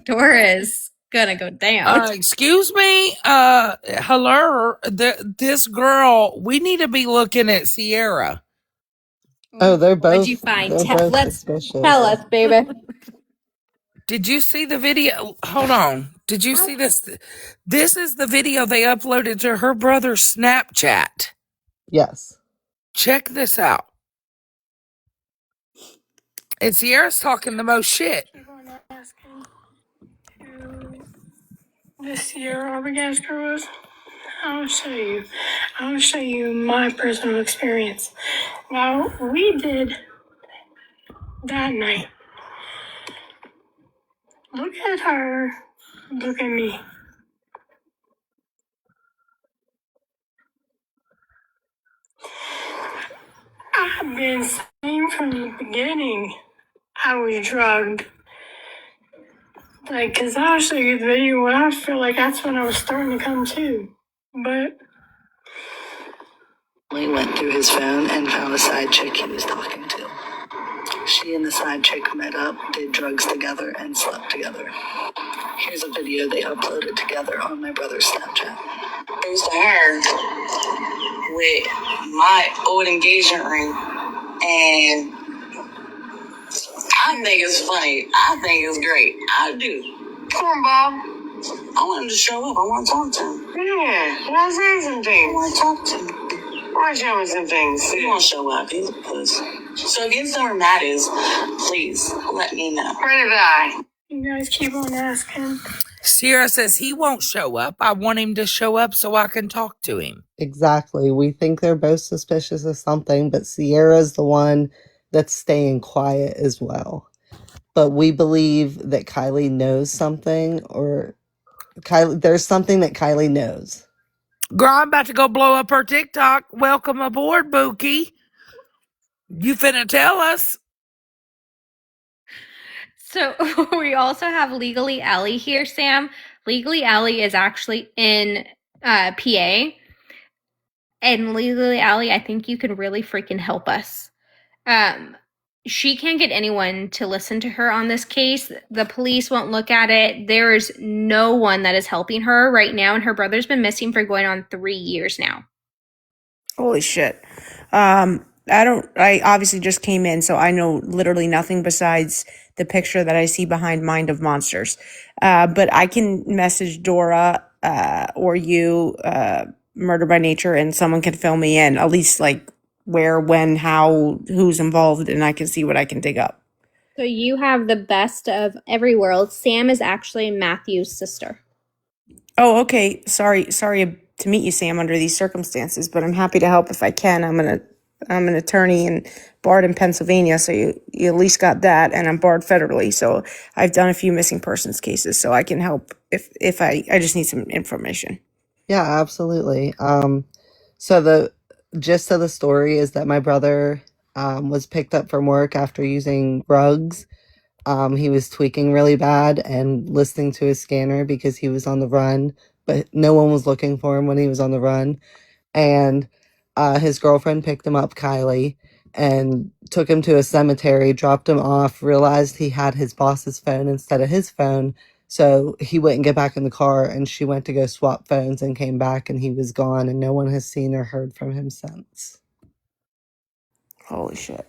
Dora is gonna go down. Excuse me, hello, this girl, we need to be looking at Sierra. Oh, they're What'd you both find? Let's suspicious. tell us, baby. Did you see the video? Hold on. Did you see this? This is the video they uploaded to her brother's Snapchat. Yes. Check this out. And Sierra's talking the most shit. This Sierra Arbogast was. I'll show you my personal experience. Now, we did that night. Look at her. Look at me. I've been saying from the beginning I was drugged. Cause I'll show you the video when I feel like that's when I was starting to come to. But We went through his phone and found a side chick he was talking to. She and the side chick met up, did drugs together, and slept together. Here's a video they uploaded together on my brother's Snapchat. It was to her with my old engagement ring, and I think it's funny. I think it's great. I do. Come on, Bob. I want him to show up. I want to talk to him. Yeah, I want to say some things. I want to talk to him. I want to show him some things. He won't show up. He's a puss. So if you know where Matt is, please let me know. Where did I? you guys keep on asking. Sierra says he won't show up. I want him to show up so I can talk to him. Exactly. We think they're both suspicious of something, but Sierra's the one that's staying quiet as well. But we believe that Kylie knows something, or there's something that Kylie knows. Girl, I'm about to go blow up her TikTok. Welcome aboard, Bookie. You finna tell us. So we also have Legally Ellie here, Sam. Legally Ellie is actually in PA. And Legally Ellie, I think you can really freaking help us. She can't get anyone to listen to her on this case. The police won't look at it. There is no one that is helping her right now, and her brother's been missing for going on 3 years now. Holy shit. I obviously just came in, so I know literally nothing besides the picture that I see behind Mind of Monsters. But I can message Dora, or you, Murder by Nature, and someone can fill me in, at least like where, when, how, who's involved, and I can see what I can dig up. So you have the best of every world. Sam is actually Matthew's sister. Oh, okay. Sorry to meet you, Sam, under these circumstances, but I'm happy to help if I can. I'm an attorney and barred in Pennsylvania, so you at least got that, and I'm barred federally, so I've done a few missing persons cases, so I can help if I just need some information. Yeah, absolutely. So the gist of the story is that my brother was picked up from work after using drugs. He was tweaking really bad and listening to his scanner because he was on the run, but no one was looking for him when he was on the run. And his girlfriend picked him up, Kylie, and took him to a cemetery, dropped him off, realized he had his boss's phone instead of his phone. So he wouldn't get back in the car, and she went to go swap phones and came back, and he was gone, and no one has seen or heard from him since. Holy shit.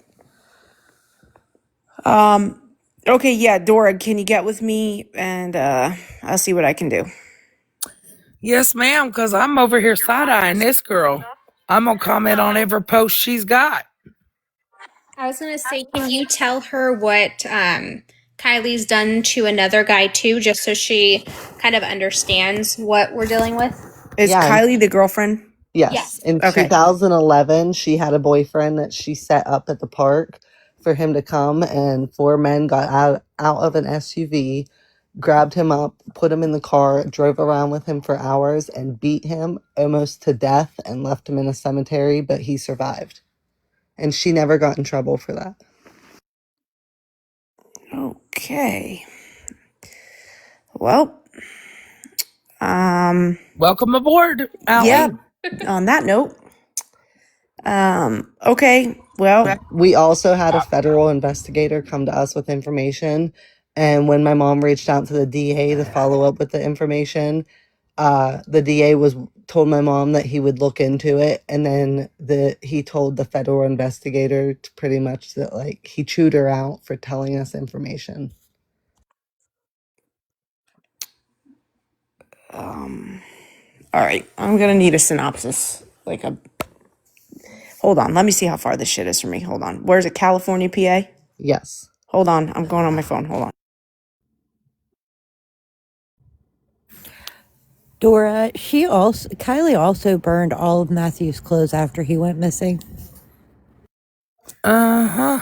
Okay, yeah, Dora, can you get with me and I'll see what I can do. Yes, ma'am, because I'm over here side-eyeing this girl. I'm going to comment on every post she's got. I was gonna say, can you tell her what Kylie's done to another guy too, just so she kind of understands what we're dealing with? Is Yeah. Kylie the girlfriend? Yes. Yes. In Okay. 2011, she had a boyfriend that she set up at the park for him to come, and 4 men got out of an SUV, grabbed him up, put him in the car, drove around with him for hours, and beat him almost to death and left him in a cemetery, but he survived. And she never got in trouble for that. Okay. Well, Welcome aboard, Allie. yeah, on that note, okay, well, We also had a federal investigator come to us with information. And when my mom reached out to the DA to follow up with the information, the DA told my mom that he would look into it. And then he told the federal investigator to pretty much that, like, he chewed her out for telling us information. all right, I'm gonna need a synopsis. Hold on, let me see how far this shit is from me. Hold on. Where's it, California, PA? Yes. Hold on, I'm going on my phone. Hold on. Dora, Kylie also burned all of Matthew's clothes after he went missing. Uh-huh.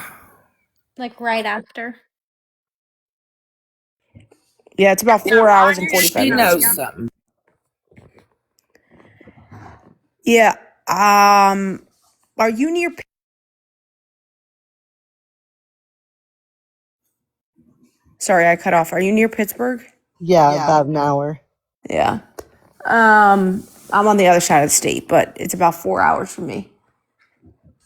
Like right after. Yeah, it's about 4 hours and 45 She minutes. knows something. Yeah, are you near... Sorry, I cut off. Are you near Pittsburgh? Yeah, about an hour. Yeah. I'm on the other side of the state, but it's about 4 hours from me.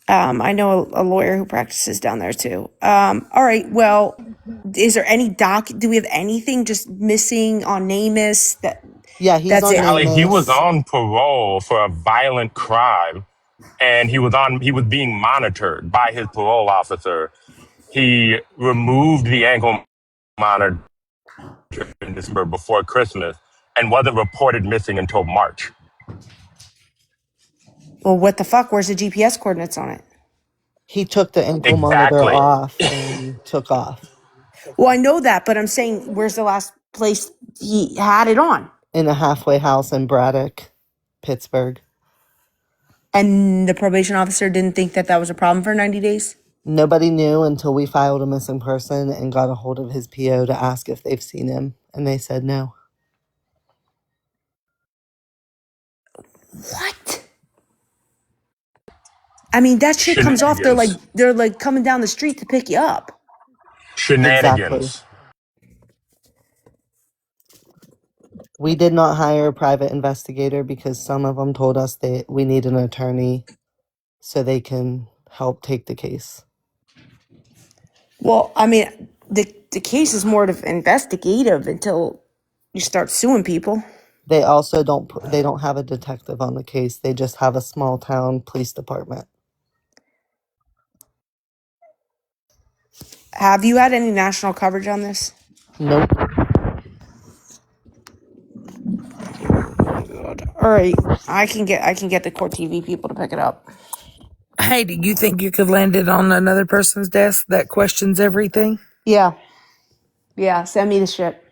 I know a lawyer who practices down there too. All right. Well, is there any do we have anything just missing on NamUs? Yeah, he's That's on it. Allie, he was NamUs. on parole for a violent crime, and he was being monitored by his parole officer. He removed the ankle monitor in December before Christmas and wasn't reported missing until March. Well, what the fuck? Where's the GPS coordinates on it? He took the ankle monitor Exactly. off and took off Well, I know that, but I'm saying, where's the last place he had it on? in a halfway house in Braddock, Pittsburgh. And the probation officer didn't think that was a problem for 90 days? Nobody knew until we filed a missing person and got a hold of his PO to ask if they've seen him, and they said no. What? I mean, that shit comes off. They're like coming down the street to pick you up. Exactly. Shenanigans. We did not hire a private investigator because some of them told us that we need an attorney so they can help take the case. Well, I mean, the case is more of investigative until you start suing people. They also don't have a detective on the case. They just have a small town police department. Have you had any national coverage on this? Nope. All right, I can get the Court TV people to pick it up. Hey, do you think you could land it on another person's desk that questions everything? Yeah, send me the shit.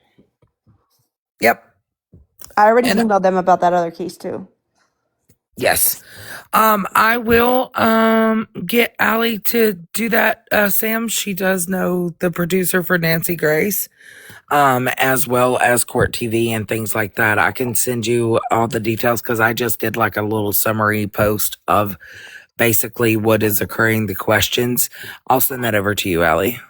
Yep. I already emailed them about that other case too. Yes. I will get Allie to do that, Sam. She does know the producer for Nancy Grace, as well as Court TV and things like that. I can send you all the details because I just did like a little summary post of basically what is occurring, the questions. I'll send that over to you, Allie.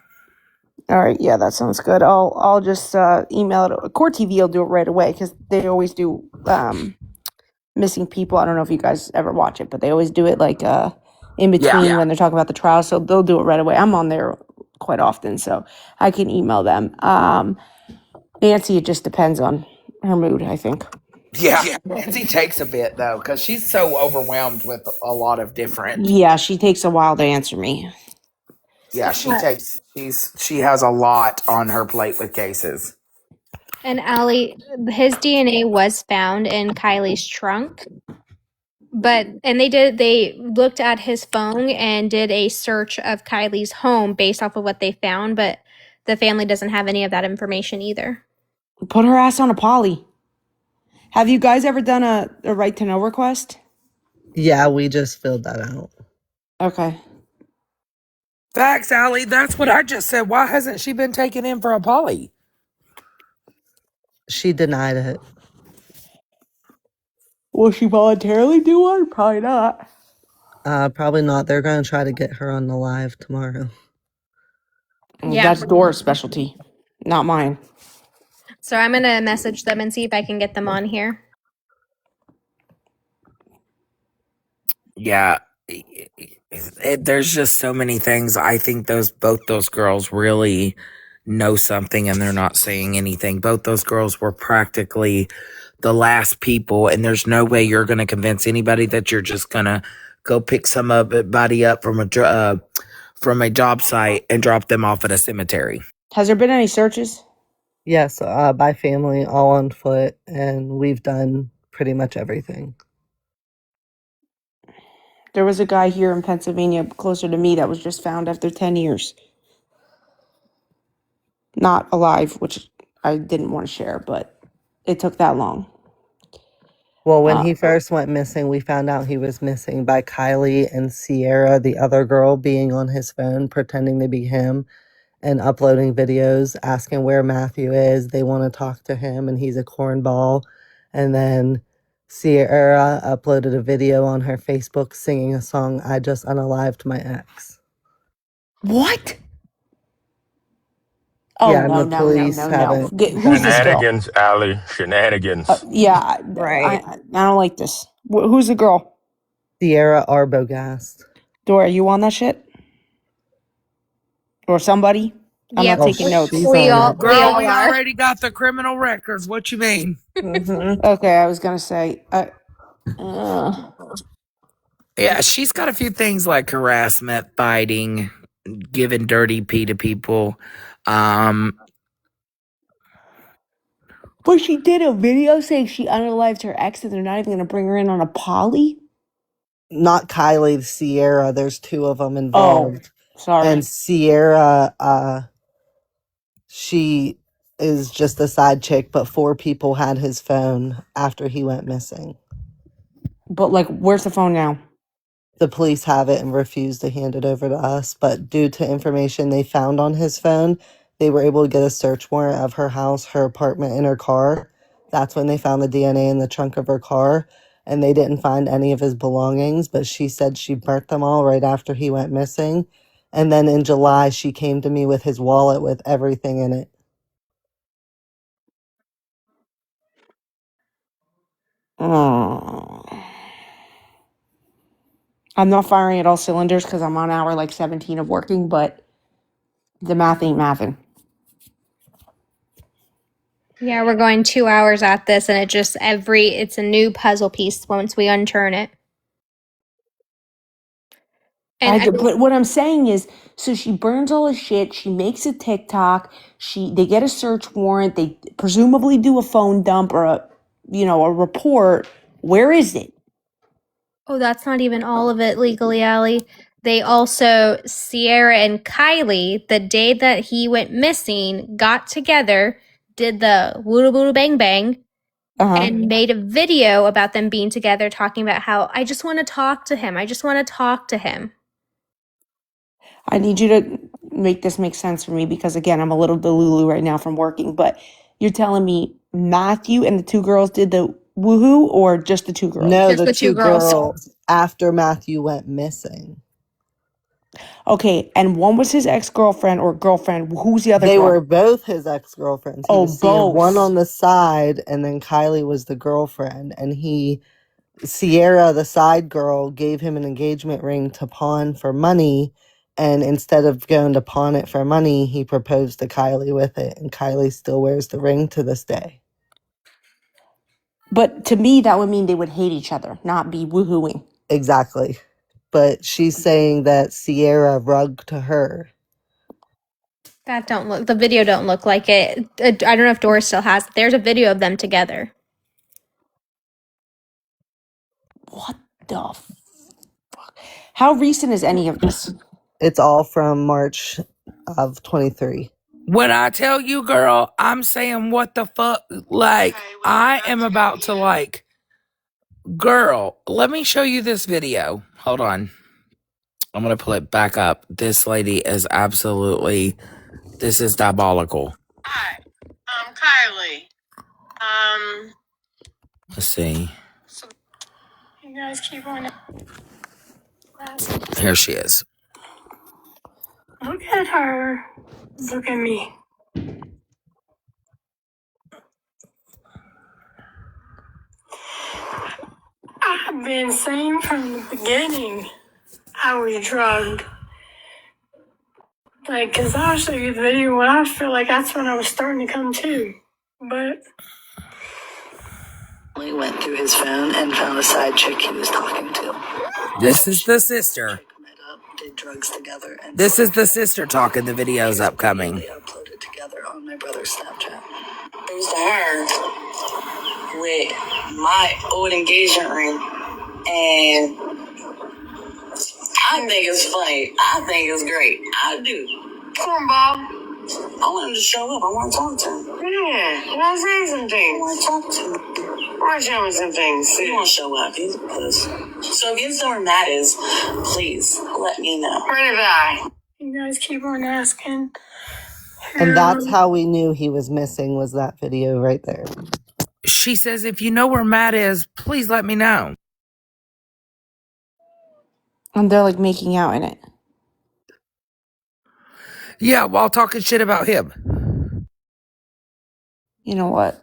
All right, yeah, that sounds good. I'll just email it. Court TV will do it right away because they always do missing people. I don't know if you guys ever watch it, but they always do it like in between when they're talking about the trial. So they'll do it right away. I'm on there quite often, so I can email them. Nancy, it just depends on her mood, I think. Yeah. Nancy takes a bit though, because she's so overwhelmed with a lot of different. Yeah, she takes a while to answer me. Yeah, she has a lot on her plate with cases. And Allie, his DNA was found in Kylie's trunk. And they looked at his phone and did a search of Kylie's home based off of what they found, but the family doesn't have any of that information either. Put her ass on a poly. Have you guys ever done a right to know request? Yeah, we just filled that out. Okay. Facts, Allie. That's what I just said. Why hasn't she been taken in for a poly? She denied it. Will she voluntarily do one? Probably not. Probably not. They're going to try to get her on the live tomorrow. Yeah. That's Dora's specialty, not mine. So I'm going to message them and see if I can get them on here. Yeah. There's just so many things. I think both those girls really know something and they're not saying anything. Both those girls were practically the last people, and there's no way you're going to convince anybody that you're just going to go pick somebody up from a job site and drop them off at a cemetery. Has there been any searches? Yes, by family, all on foot, and we've done pretty much everything. There was a guy here in Pennsylvania closer to me that was just found after 10 years. Not alive, which I didn't want to share, but it took that long. Well, when he first went missing, we found out he was missing by Kylie and Sierra, the other girl, being on his phone, pretending to be him and uploading videos, asking where Matthew is. They want to talk to him, and he's a cornball. And then Sierra uploaded a video on her Facebook singing a song, I Just Unalived My Ex. What? Oh, yeah, no, the police haven't. Who's this girl? Shenanigans, Allie. Shenanigans. Yeah, Right. I don't like this. Who's the girl? Sierra Arbogast. Dora, you on that shit? Or somebody? I'm Yeah, not taking notes. She's on it. Girl, we already got the criminal records. What you mean? Okay, I was gonna say. Yeah, she's got a few things like harassment, fighting, giving dirty pee to people. But she did a video saying she unalived her ex and they're not even gonna bring her in on a poly? Not Kylie, Sierra. There's two of them involved. Oh, sorry. And Sierra, she is just a side chick, but 4 people had his phone after he went missing. But, like, where's the phone now? The police have it and refuse to hand it over to us, but due to information they found on his phone, they were able to get a search warrant of her house, her apartment, and her car. That's when they found the DNA in the trunk of her car, and they didn't find any of his belongings, but she said she burnt them all right after he went missing. And then in July, she came to me with his wallet with everything in it. I'm not firing at all cylinders because I'm on hour like 17 of working, but the math ain't mathing. Yeah, we're going 2 hours at this, and it's a new puzzle piece once we unturn it. But what I'm saying is, so she burns all his shit. She makes a TikTok. They get a search warrant. They presumably do a phone dump or a report. Where is it? Oh, that's not even all of it legally, Allie. They also, Sierra and Kylie, the day that he went missing, got together, did the woodoo boodoo bang bang, and made a video about them being together, talking about how, I just want to talk to him. I just want to talk to him. I need you to make this make sense for me because, again, I'm a little delulu right now from working. But you're telling me Matthew and the 2 girls did the woohoo, or just the 2 girls? No, Just the 2 girls after Matthew went missing. Okay, and one was his ex-girlfriend or girlfriend. Who's the other They girl? were both his ex-girlfriends. He Oh, was seeing one both. on the side, and then Kylie was the girlfriend. And Sierra, the side girl, gave him an engagement ring to pawn for money. And instead of going to pawn it for money, he proposed to Kylie with it. And Kylie still wears the ring to this day. But to me, that would mean they would hate each other, not be woohooing. Exactly. But she's saying that Sierra rug to her. The video don't look like it. I don't know if Doris still has it. There's a video of them together. What the fuck? How recent is any of this? It's all from March of 23. When I tell you, girl, I'm saying what the fuck? Like, I am about to like, girl, let me show you this video. Hold on. I'm going to pull it back up. This lady is absolutely, this is diabolical. Hi, I'm Kylie. Let's see. So you guys keep on. Here she is. Look at her. Look at me. I've been saying from the beginning I was drugged. Like, cause I'll show you the video when I feel like that's when I was starting to come to. But We went through his phone and found a side chick he was talking to. This is the sister. Met up, did drugs together, and This is the sister talking. The video's upcoming. they uploaded together on my brother's Snapchat. It was to her with my old engagement ring, and I think it's funny. I think it's great. I do. Cornball. I want him to show up. I want to talk to him. Yeah, I want to say some things. I want to talk to him. I want to show him some things. He won't show up. He's a puss. So if you know where Matt is, please let me know. Where did I? you guys keep on asking. And that's how we knew he was missing, was that video right there. She says, if you know where Matt is, please let me know. And they're like making out in it. Yeah, while talking shit about him. You know what?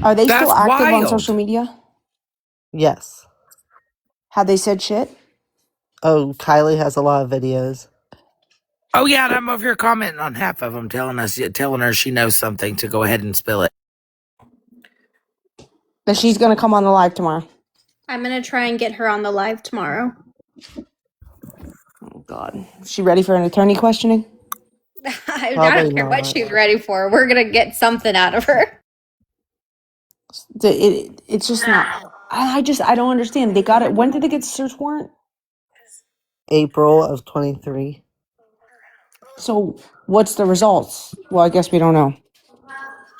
Are they That's still active on wild. social media? Yes. Have they said shit? Oh, Kylie has a lot of videos. Oh yeah, and I'm over here commenting on half of them, telling her she knows something to go ahead and spill it. That she's gonna come on the live tomorrow. I'm gonna try and get her on the live tomorrow. Oh God, is she ready for an attorney questioning? I Probably don't care what not. she's ready for. We're gonna get something out of her. It's just not. I don't understand. They got it. When did they get the search warrant? April of 23. So what's the results? Well, I guess we don't know.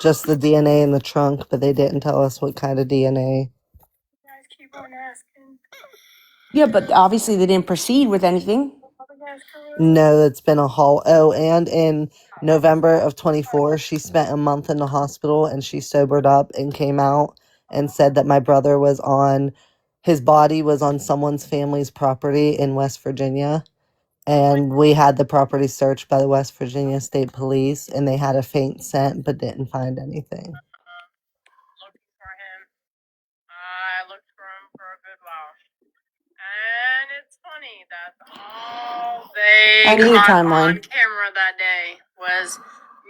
Just the DNA in the trunk, but they didn't tell us what kind of DNA. You guys keep on asking. Yeah, but obviously they didn't proceed with anything. No, it's been a haul. Oh, and in November of 24, she spent a month in the hospital and she sobered up and came out and said that my brother his body was on someone's family's property in West Virginia. And we had the property searched by the West Virginia State Police and they had a faint scent but didn't find anything. Looking for him. I looked for him for a good while. And it's funny that all I they need a caught timeline. on camera that day was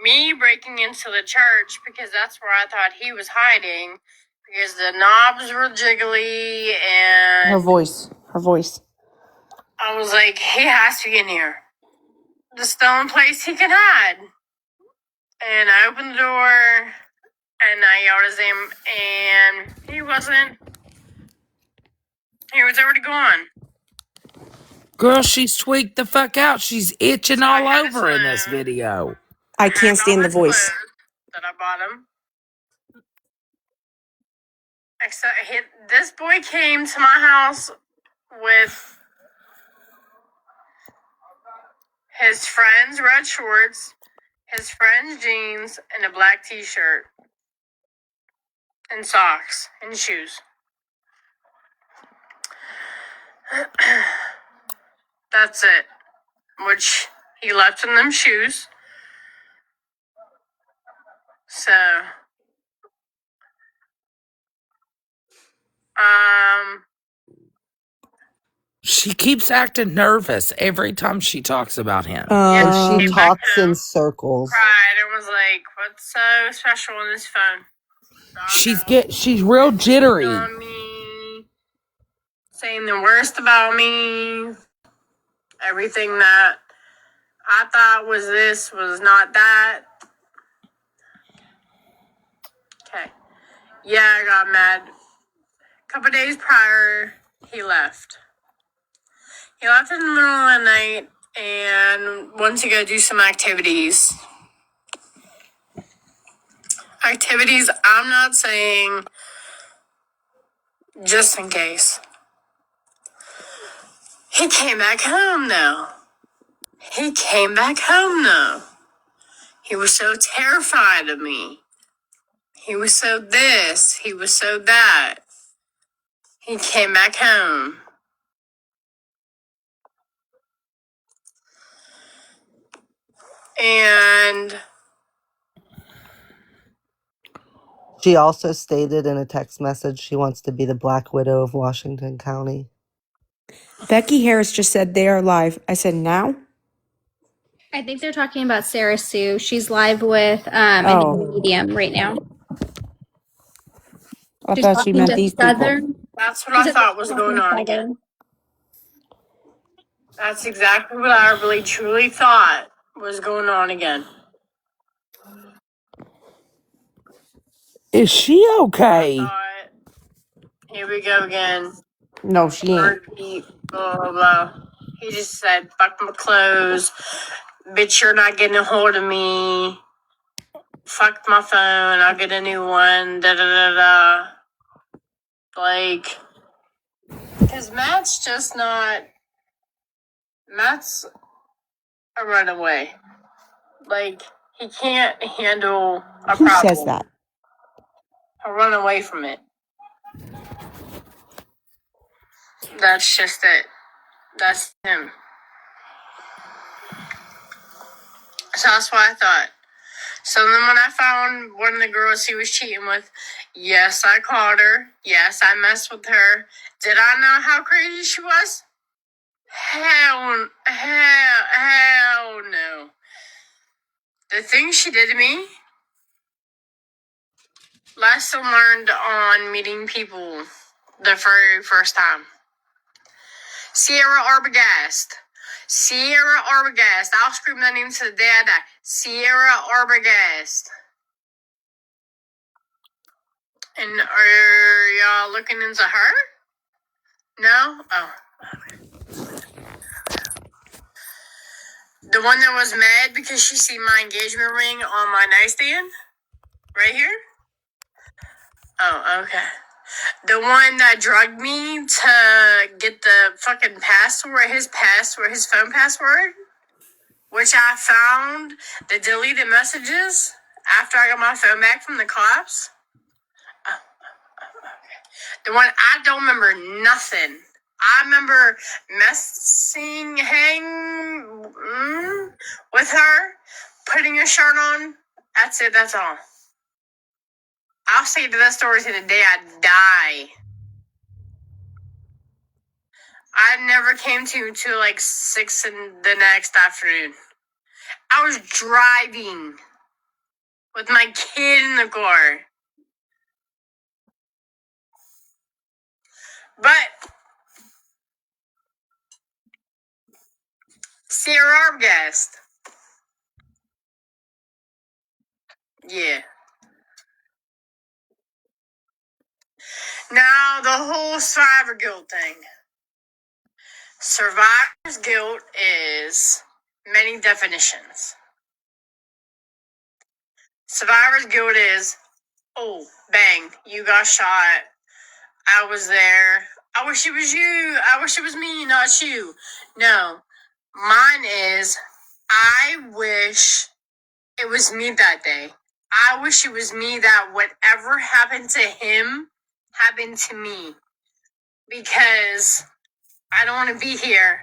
me breaking into the church because that's where I thought he was hiding because the knobs were jiggly and Her voice. I was like, he has to be in here. This the only place he can hide. And I opened the door and I yelled at him and he wasn't. He was already gone. Girl, she's tweaked the fuck out. She's itching So I all had over his in this phone. video. I can't stand the And all his voice. clothes that I bought him. Except this boy came to my house with his friend's red shorts, his friend's jeans, and a black t-shirt, and socks, and shoes. That's it. Which he left in them shoes. So, She keeps acting nervous every time she talks about him. yeah, And she came back talks in home, circles. cried, and was like, "What's so special on this phone?" She's real jittery. On me, saying the worst about me. Everything that I thought was this was not that. Okay. Yeah, I got mad. A couple days prior, he left. He left in the middle of the night and wanted to go do some activities. Activities, I'm not saying just in case. He came back home though. He was so terrified of me. He was so this. He was so that. He came back home. And She also stated in a text message she wants to be the Black Widow of Washington County. Becky Harris just said they are live. I said now? I think they're talking about Sarah Sue. She's live with a new medium right now. I She's thought she talking meant to these people. Southern. that's what I thought was going on again. That's exactly what I really truly thought was going on again. Is she okay? I thought, here we go again. No, she ain't. Repeat, blah, blah, blah. He just said, fuck my clothes. Bitch, you're not getting a hold of me. Fuck my phone. I'll get a new one. Da da da da. Like, because Matt's just not. Matt's a runaway. Like, he can't handle a Who problem. says that? He'll run away from it. That's just it. That's him. So that's what I thought. So then when I found one of the girls he was cheating with, yes, I called her. Yes, I messed with her. Did I know how crazy she was? Hell no. The things she did to me, lesson learned on meeting people the very first time. Sierra Arbogast. I'll scream that name to the day I die. Sierra Arbogast. And are y'all looking into her? No? Oh. The one that was mad because she seen my engagement ring on my nightstand? Right here? Oh, okay. The one that drugged me to get the fucking password, his phone password, which I found the deleted messages after I got my phone back from the cops. The one I don't remember nothing. I remember with her, putting a shirt on. That's it, that's all. I'll say to that story to the day I die. I never came to until like 6 in the next afternoon. I was driving with my kid in the car. But Sierra Arbogast. Yeah. Now the whole survivor guilt thing. Survivor's guilt is many definitions. Survivor's guilt is, oh, bang, you got shot. I was there. I wish it was you. I wish it was me, not you. No. Mine is, I wish it was me that day. I wish it was me that whatever happened to him happened to me. Because I don't want to be here.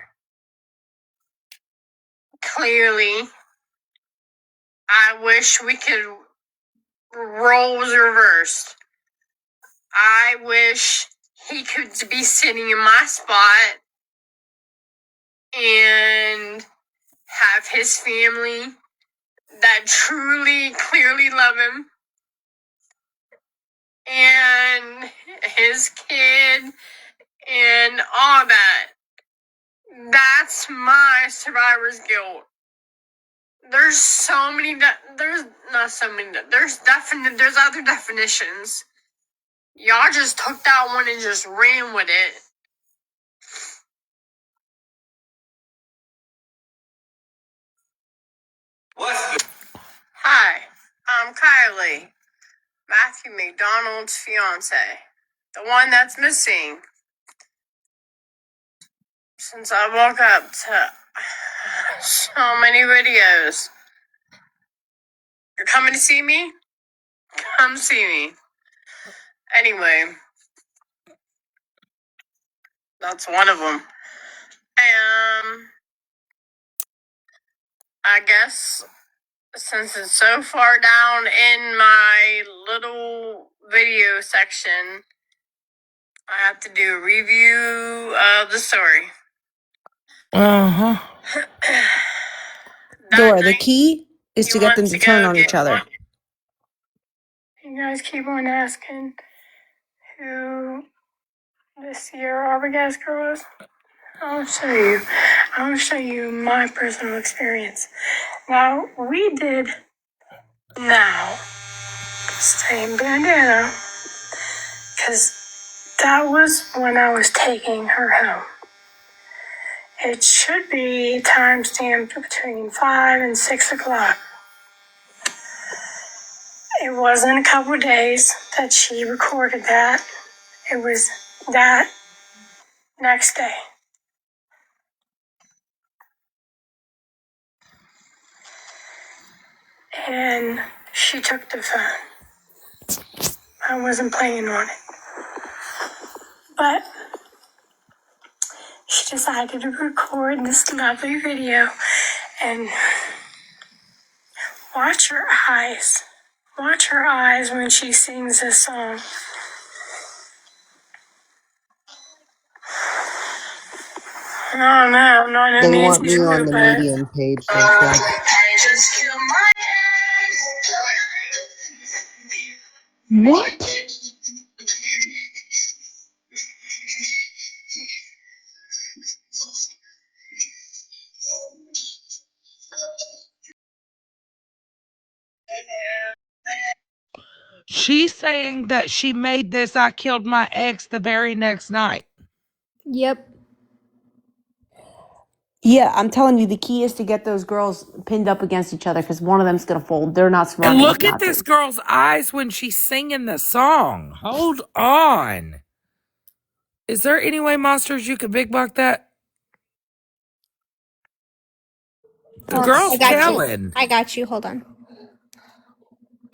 Clearly, I wish we could roles reversed. I wish he could be sitting in my spot and have his family that truly, clearly love him, and his kid, and all that. That's my survivor's guilt. There's so many. There's not so many. There's other definitions. Y'all just took that one and just ran with it. Hi, I'm Kylie, Matthew McDonald's fiance, the one that's missing. Since I woke up to so many videos. You're coming to see me? Come see me. Anyway, that's one of them. I guess since it's so far down in my little video section, I have to do a review of the story. Dora, the key is to get them to turn on each other. You guys keep on asking who the Sierra Arbogast girl is. I'll show you my personal experience. Now, we did same bandana, because that was when I was taking her home. It should be timestamped between 5 and 6 o'clock. It wasn't a couple of days that she recorded that. It was that next day. And she took the phone. I wasn't planning on it. But she decided to record this lovely video and watch her eyes. Watch her eyes when she sings this song. Oh no, I'm not a They want Nancy me on Drew, the but medium page, they said. What? She's saying that she made this I killed my ex the very next night. Yep. Yeah, I'm telling you, the key is to get those girls pinned up against each other because one of them's going to fold. They're not smart And enough look at not this to. girl's eyes when she's singing the song. Hold on. Is there any way, Monsters, you could big buck that? The girl's telling. I got you. Hold on.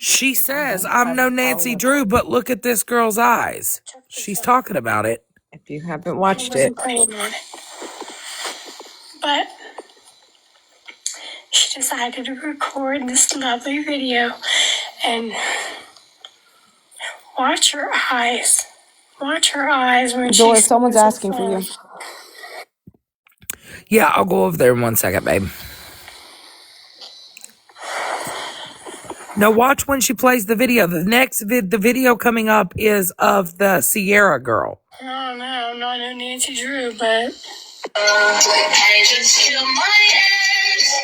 She says, I'm no Nancy Drew, but look at this girl's eyes. She's talking about it. If you haven't watched I it, wasn't planning on it. But she decided to record this lovely video and watch her eyes. Watch her eyes when she Dora, someone's sings this asking for you. song. Yeah, I'll go over there in 1 second, babe. Now watch when she plays the video. The video coming up is of the Sierra girl. Oh no, I'm not a Nancy Drew, but I just killed my ex.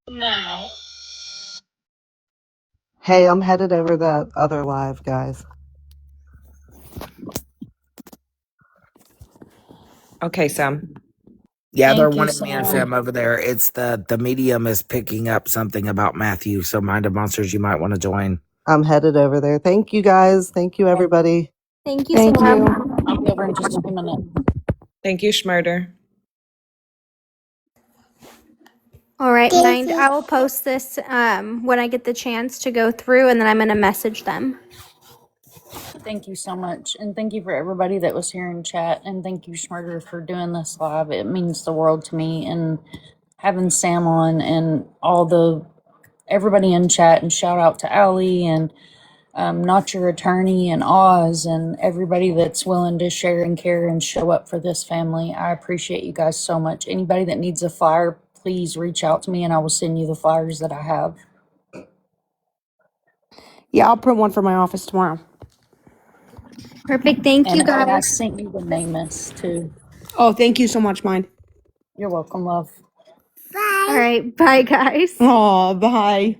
now. Hey, I'm headed over the other live, guys. okay, Sam. Yeah, they're Thank you, wanting me and Sam. Sam over there. It's the medium is picking up something about Matthew. So Mind of Monsters, you might want to join. I'm headed over there. Thank you, guys. Thank you, everybody. Thank you, Thank Sam. you. I'll be over in just a minute. Thank you, Schmurder. All right, mind. I will post this when I get the chance to go through, and then I'm going to message them. Thank you so much. And thank you for everybody that was here in chat. And thank you, Schmurder, for doing this live. It means the world to me. And having Sam on and everybody in chat, and shout out to Allie and Not Your Attorney and Oz and everybody that's willing to share and care and show up for this family. I appreciate you guys so much. Anybody that needs a flyer, please reach out to me and I will send you the flyers that I have. Yeah, I'll print one for my office tomorrow. Perfect. Thank you, And Allie, I guys. sent you the name list too. Oh, thank you so much, Mind. You're welcome, love. All right. Bye, guys. Oh, bye.